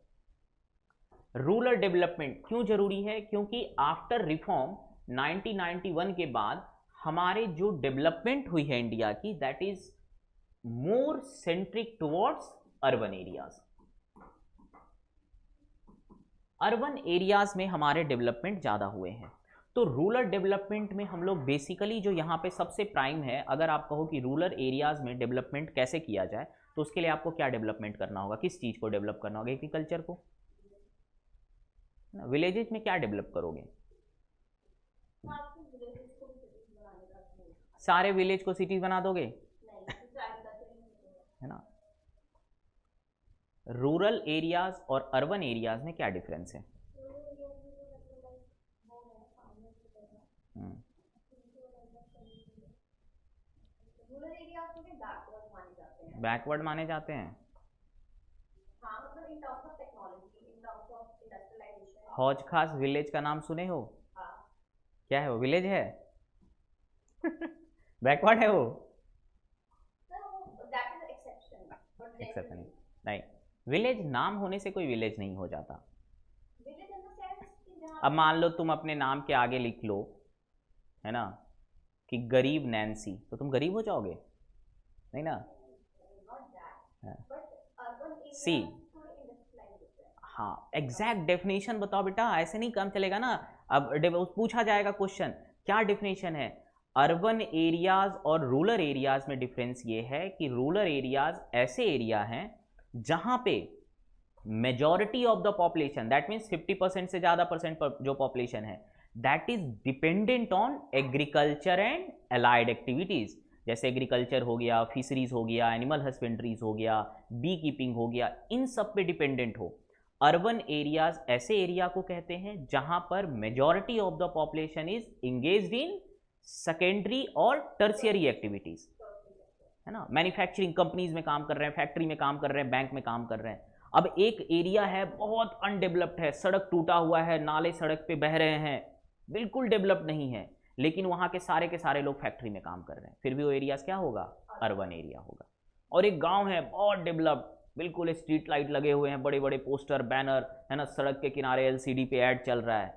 S1: रूरल डेवलपमेंट क्यों जरूरी है? क्योंकि आफ्टर रिफॉर्म 1991 के बाद हमारे जो डेवलपमेंट हुई है इंडिया की, that is more centric towards urban areas. Urban areas में हमारे डेवलपमेंट ज़्यादा हुए हैं। तो रूरल डेवलपमेंट में हम लोग बेसिकली जो यहाँ पे सबसे प्राइम है, अगर आप कहो कि रूरल एरियाज में डेवलपमेंट कैसे किया जाए, तो उसके लिए आपको क्या डेवलपमेंट करना होगा? किस चीज़ को डेवलप करना होगा? एग्रीकल्चर को। विलेजेस में क्या डेवलप करोगे? सारे विलेज को सिटीज बना दोगे? है ना। रूरल एरियाज और अर्बन एरियाज में क्या डिफरेंस है? बैकवर्ड माने जाते हैं। हौज खास विलेज का नाम सुने हो? क्या है वो? विलेज है? बैकवर्ड है वो? एक्सेप्शन नहीं, विलेज नाम होने से कोई विलेज नहीं हो जाता। अब मान लो तुम अपने नाम के आगे लिख लो, है ना, कि गरीब नैन्सी, तो तुम गरीब हो जाओगे? नहीं ना। सी। हाँ, एग्जैक्ट डेफिनेशन बताओ बेटा, ऐसे नहीं काम चलेगा ना। अब पूछा जाएगा क्वेश्चन, क्या डेफिनेशन है। अर्बन एरियाज और रूरल एरियाज में डिफरेंस ये है कि रूरल एरियाज ऐसे एरिया हैं जहां पे majority of the population, that means 50% से ज्यादा परसेंट जो पॉपुलेशन है, that is dependent on agriculture and allied activities. जैसे एग्रीकल्चर हो गया, फिशरीज हो गया, एनिमल हस्बेंड्रीज हो गया, बी कीपिंग हो गया, इन सब पे डिपेंडेंट हो। अर्बन एरियाज ऐसे एरिया को कहते हैं जहां पर majority of the population is engaged in secondary और टर्शियरी एक्टिविटीज, है ना। मैन्युफैक्चरिंग कंपनीज में काम कर रहे हैं, फैक्ट्री में काम कर रहे हैं, बैंक में काम कर रहे हैं। अब एक एरिया है बहुत अनडेवलप्ड है, सड़क टूटा हुआ है, नाले सड़क पे बह रहे हैं, बिल्कुल डेवलप नहीं है, लेकिन वहां के सारे लोग फैक्ट्री में काम कर रहे हैं, फिर भी वो एरियाज क्या होगा, अर्बन एरिया होगा। और एक गांव है बहुत डेवलप्ड, बिल्कुल स्ट्रीट लाइट लगे हुए हैं, बड़े बड़े पोस्टर बैनर, है ना, सड़क के किनारे एलसीडी पे ऐड चल रहा है,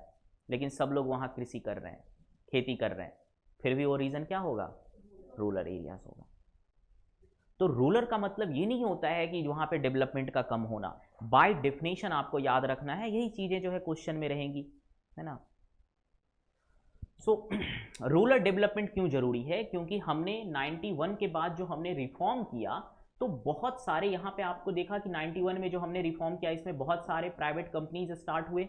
S1: लेकिन सब लोग वहां कृषि कर रहे हैं, खेती कर रहे हैं, फिर भी वो रीजन क्या होगा, रूरल एरियाज होगा। तो रूरल का मतलब ये नहीं होता है कि वहां पे डेवलपमेंट का कम होना, बाय डेफिनेशन आपको याद रखना है, यही चीजें जो है क्वेश्चन में रहेंगी, है ना। सो रूरल डेवलपमेंट क्यों जरूरी है, क्योंकि हमने 91 के बाद जो हमने रिफॉर्म किया, तो बहुत सारे यहाँ पे आपको देखा कि 91 में जो हमने रिफॉर्म किया, इसमें बहुत सारे प्राइवेट कंपनीज स्टार्ट हुए,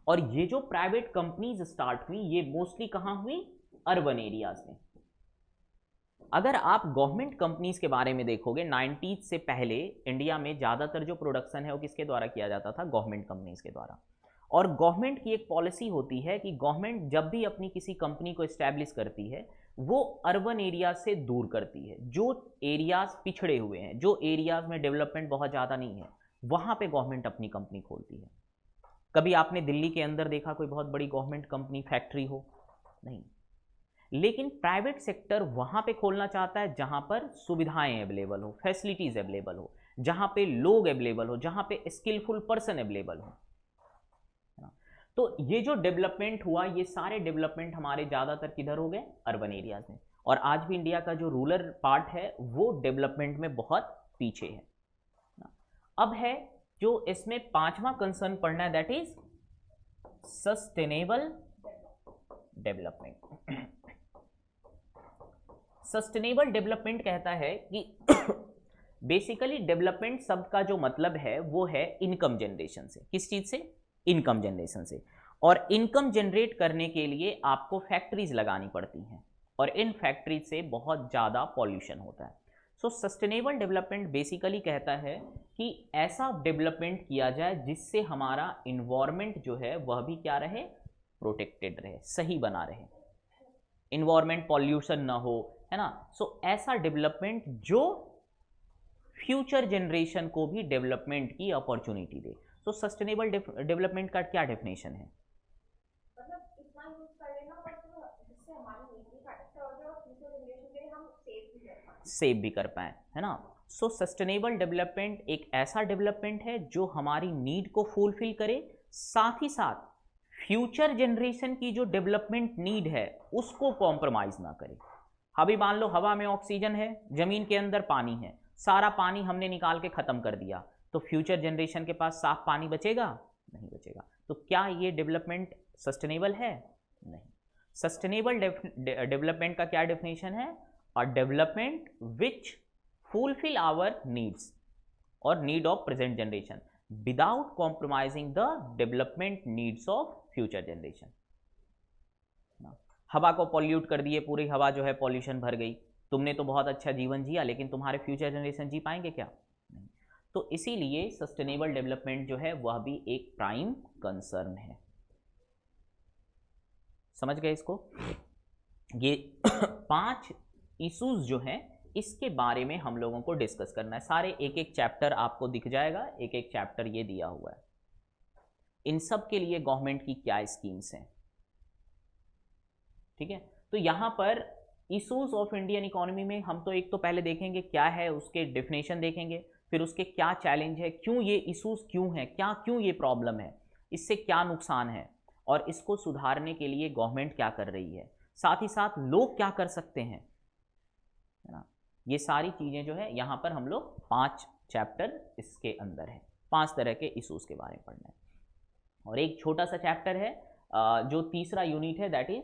S1: और ये जो प्राइवेट कंपनीज स्टार्ट हुई ये मोस्टली कहाँ हुई, अर्बन एरियाज में। अगर आप गवर्नमेंट कंपनीज के बारे में देखोगे, 90s से पहले इंडिया में ज़्यादातर जो प्रोडक्शन है वो किसके द्वारा किया जाता था, गवर्नमेंट कंपनीज के द्वारा। और गवर्नमेंट की एक पॉलिसी होती है कि गवर्नमेंट जब भी अपनी किसी कंपनी को एस्टैब्लिश करती है, वो अर्बन एरिया से दूर करती है। जो एरियाज पिछड़े हुए हैं, जो एरियाज में डेवलपमेंट बहुत ज़्यादा नहीं है, वहाँ पर गवर्नमेंट अपनी कंपनी खोलती है। कभी आपने दिल्ली के अंदर देखा कोई बहुत बड़ी गवर्नमेंट कंपनी फैक्ट्री हो, नहीं। लेकिन प्राइवेट सेक्टर वहां पे खोलना चाहता है जहां पर सुविधाएं अवेलेबल हो, फैसिलिटीज अवेलेबल हो, जहां पे लोग अवेलेबल हो, जहां पे स्किलफुल पर्सन अवेलेबल हो। तो ये जो डेवलपमेंट हुआ, ये सारे डेवलपमेंट हमारे ज्यादातर किधर हो गए, अर्बन एरियाज में। और आज भी इंडिया का जो रूरल पार्ट है वो डेवलपमेंट में बहुत पीछे है। अब है जो इसमें पांचवा कंसर्न पढ़ना है, that is sustainable development. Sustainable development कहता है कि बेसिकली डेवलपमेंट शब्द का जो मतलब है वो है इनकम जनरेशन से। किस चीज से, इनकम जनरेशन से। और इनकम जनरेट करने के लिए आपको फैक्ट्रीज लगानी पड़ती हैं, और इन फैक्ट्रीज से बहुत ज़्यादा पॉल्यूशन होता है। सो सस्टेनेबल डेवलपमेंट बेसिकली कहता है कि ऐसा डेवलपमेंट किया जाए जिससे हमारा इन्वायरमेंट जो है वह भी क्या रहे, प्रोटेक्टेड रहे, सही बना रहे, इन्वायरमेंट पॉल्यूशन ना हो, है ना। सो ऐसा डेवलपमेंट जो फ्यूचर जनरेशन को भी डेवलपमेंट की अपॉर्चुनिटी दे। सो सस्टेनेबल डेवलपमेंट का क्या डेफिनेशन है,
S2: मतलब इतना यूज कर लेना बट जिससे हमारी नीड भी सेटिस्फाई हो जाए और फ्यूचर जनरेशन के लिए हम
S1: सेव भी कर पाए, है ना। सो सस्टेनेबल डेवलपमेंट एक ऐसा डेवलपमेंट है जो हमारी नीड को फुलफिल करे, साथ ही साथ फ्यूचर जनरेशन की जो डेवलपमेंट नीड है उसको कॉम्प्रोमाइज ना करे। अभी मान लो हवा में ऑक्सीजन है, जमीन के अंदर पानी है, सारा पानी हमने निकाल के खत्म कर दिया, तो फ्यूचर जनरेशन के पास साफ पानी बचेगा, नहीं बचेगा। तो क्या ये डेवलपमेंट सस्टेनेबल है, नहीं। सस्टेनेबल डेवलपमेंट का क्या डेफिनेशन है, a development which fulfil our needs और need of present generation without compromising the development needs of future generation. हवा को पॉल्यूट कर दिए, पूरी हवा जो है पॉल्यूशन भर गई, तुमने तो बहुत अच्छा जीवन जिया, लेकिन तुम्हारे फ्यूचर जनरेशन जी पाएंगे क्या, नहीं। तो इसीलिए सस्टेनेबल डेवलपमेंट जो है वह भी एक प्राइम कंसर्न है। समझ गए इसको। ये 5 इश्यूज जो हैं इसके बारे में हम लोगों को डिस्कस करना है। सारे एक एक चैप्टर आपको दिख जाएगा, एक एक चैप्टर ये दिया हुआ है। इन सब के लिए गवर्नमेंट की क्या स्कीम्स हैं, ठीक है। तो यहां पर इश्यूज ऑफ इंडियन इकोनॉमी में हम तो एक तो पहले देखेंगे क्या है, उसके डेफिनेशन देखेंगे, फिर उसके क्या चैलेंज है, क्यों ये इश्यूज क्यों है, क्यों ये प्रॉब्लम है, इससे क्या नुकसान है, और इसको सुधारने के लिए गवर्नमेंट क्या कर रही है, साथ ही साथ लोग क्या कर सकते हैं, है ना। ये सारी चीजें जो है यहाँ पर हम लोग 5 चैप्टर इसके अंदर है। 5 तरह के इशूज़ के बारे में पढ़ना है। और एक छोटा सा चैप्टर है जो तीसरा यूनिट है, दैट इज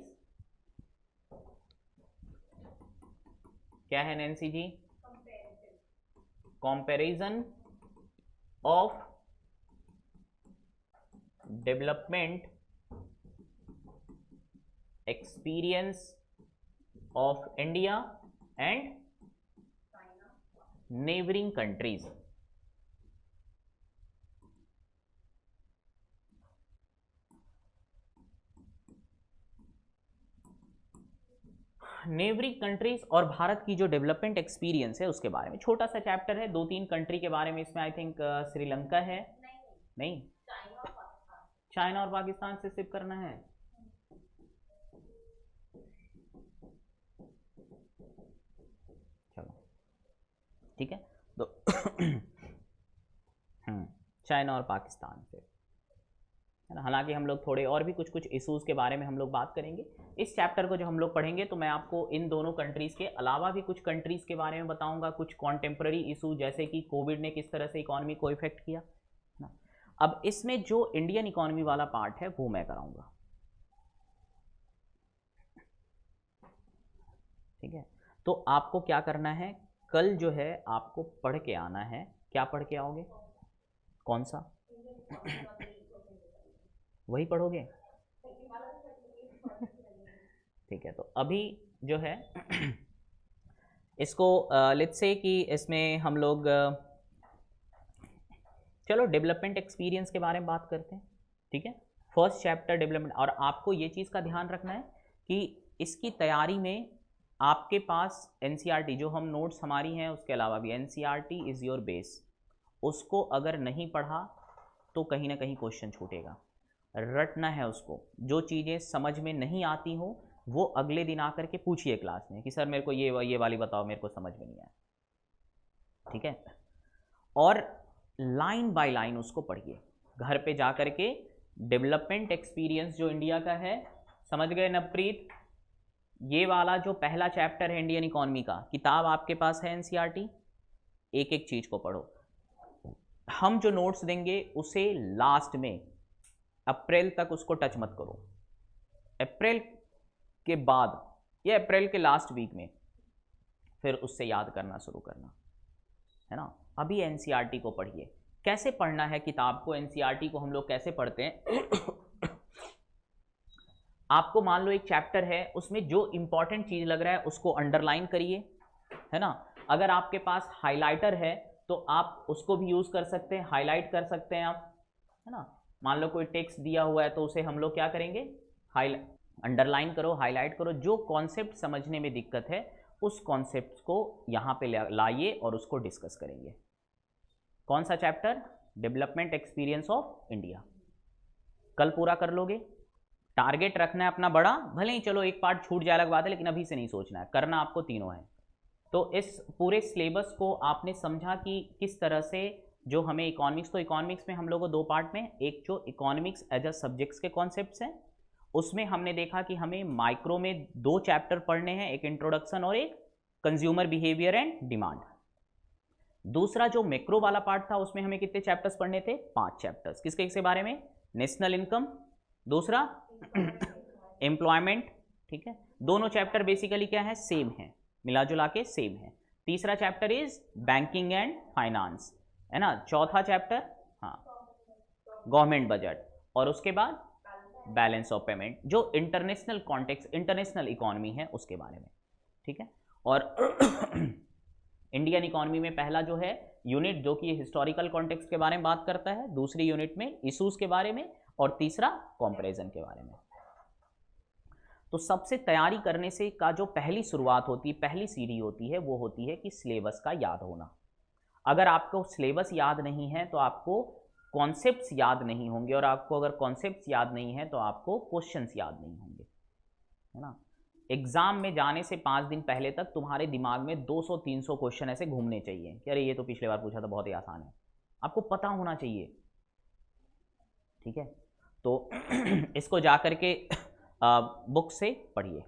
S1: क्या है Nancy ji? Comparison of development experience of India and neighbouring countries. Neighbouring countries और भारत की जो डेवलपमेंट एक्सपीरियंस है उसके बारे में छोटा सा चैप्टर है। 2-3 कंट्री के बारे में इसमें आई थिंक श्रीलंका है, नहीं चाइना और पाकिस्तान से सिर्फ करना है। चलो ठीक है, तो चाइना और पाकिस्तान से है ना। हालांकि हम लोग थोड़े और भी कुछ इश्यूज के बारे में हम लोग बात करेंगे इस चैप्टर को जो हम लोग पढ़ेंगे। तो मैं आपको इन दोनों कंट्रीज़ के अलावा भी कुछ कंट्रीज़ के बारे में बताऊंगा, कुछ कॉन्टेम्प्ररी इशू जैसे कि कोविड ने किस तरह से इकोनॉमी को इफेक्ट किया ना। अब इसमें जो इंडियन इकोनॉमी वाला पार्ट है वो मैं कराऊंगा, ठीक है। तो आपको क्या करना है, कल जो है आपको पढ़ के आना है। क्या पढ़ के आओगे? कौन सा? वही पढ़ोगे? ठीक है, तो अभी जो है इसको लेट्स से कि इसमें हम लोग चलो डेवलपमेंट एक्सपीरियंस के बारे में बात करते हैं, ठीक है। First chapter development. और आपको ये चीज़ का ध्यान रखना है कि इसकी तैयारी में आपके पास एनसीईआरटी जो हम नोट्स हमारी हैं उसके अलावा भी एनसीईआरटी इज़ योर बेस। उसको अगर नहीं पढ़ा तो कहीं ना कहीं क्वेश्चन छूटेगा, रटना है उसको। जो चीज़ें समझ में नहीं आती हो वो अगले दिन आकर के पूछिए क्लास में कि सर मेरे को ये वाली बताओ, मेरे को समझ में नहीं आया, ठीक है। और लाइन बाय लाइन उसको पढ़िए घर पे जा कर के। डेवलपमेंट एक्सपीरियंस जो इंडिया का है, समझ गए नवप्रीत? ये वाला जो पहला चैप्टर है इंडियन इकोनॉमी का, किताब आपके पास है एनसीईआरटी, एक एक चीज को पढ़ो। हम जो नोट्स देंगे उसे लास्ट में अप्रैल तक उसको टच मत करो। अप्रैल के बाद या अप्रैल के लास्ट वीक में फिर उससे याद करना शुरू करना, है ना। अभी एनसीईआरटी को पढ़िए। कैसे पढ़ना है किताब को, एनसीईआरटी को हम लोग कैसे पढ़ते हैं आपको मान लो एक चैप्टर है, उसमें जो इंपॉर्टेंट चीज लग रहा है उसको अंडरलाइन करिए, है ना। अगर आपके पास हाइलाइटर है तो आप उसको भी यूज कर सकते हैं, हाईलाइट कर सकते हैं आप, है ना। मान लो कोई टेक्स्ट दिया हुआ है तो उसे हम लोग क्या करेंगे, अंडरलाइन करो, हाईलाइट करो। जो कॉन्सेप्ट समझने में दिक्कत है उस कॉन्सेप्ट को यहाँ पे लाइए और उसको डिस्कस करेंगे। कौन सा chapter? Development experience of India. कल पूरा कर लोगे? टारगेट रखना है अपना बड़ा, भले ही चलो एक पार्ट छूट जाए अलग बात है, लेकिन अभी से नहीं सोचना है, करना आपको तीनों है। तो इस पूरे सिलेबस को आपने समझा कि किस तरह से जो हमें इकोनॉमिक्स, तो इकोनॉमिक्स में हम लोग को 2 पार्ट में, एक जो इकोनॉमिक्स एज अ सब्जेक्ट्स के कॉन्सेप्ट्स हैं उसमें हमने देखा कि हमें माइक्रो में 2 चैप्टर पढ़ने हैं, एक इंट्रोडक्शन और एक कंज्यूमर बिहेवियर एंड डिमांड। दूसरा जो मैक्रो वाला पार्ट था उसमें हमें कितने चैप्टर्स पढ़ने थे? 5 चैप्टर्स। किसके किसके बारे में? नेशनल इनकम, दूसरा एम्प्लॉयमेंट, ठीक है। दोनों चैप्टर बेसिकली क्या है? सेम है, मिला जुला के सेम है। तीसरा chapter is banking and finance, है ना। चौथा चैप्टर हाँ गवर्नमेंट बजट, और उसके बाद बैलेंस ऑफ पेमेंट, जो इंटरनेशनल कॉन्टेक्स्ट, इंटरनेशनल इकोनॉमी है उसके बारे में, ठीक है। और इंडियन इकोनॉमी में पहला जो है यूनिट जो कि हिस्टोरिकल कॉन्टेक्स्ट के बारे में बात करता है, दूसरी यूनिट में इश्यूज के बारे में, और तीसरा कंपैरिजन के बारे में। तो सबसे तैयारी करने से का जो पहली शुरुआत होती है, पहली सीढ़ी होती है, वो होती है कि सिलेबस का याद होना। अगर आपको सिलेबस याद नहीं है तो आपको कॉन्सेप्ट्स याद नहीं होंगे, और आपको अगर कॉन्सेप्ट्स याद नहीं है तो आपको क्वेश्चंस याद नहीं होंगे, है ना। एग्जाम में जाने से 5 दिन पहले तक तुम्हारे दिमाग में 200-300 क्वेश्चन ऐसे घूमने चाहिए कि अरे ये तो पिछले बार पूछा था, बहुत ही आसान है, आपको पता होना चाहिए, ठीक है। तो इसको जा करके बुक से पढ़िए।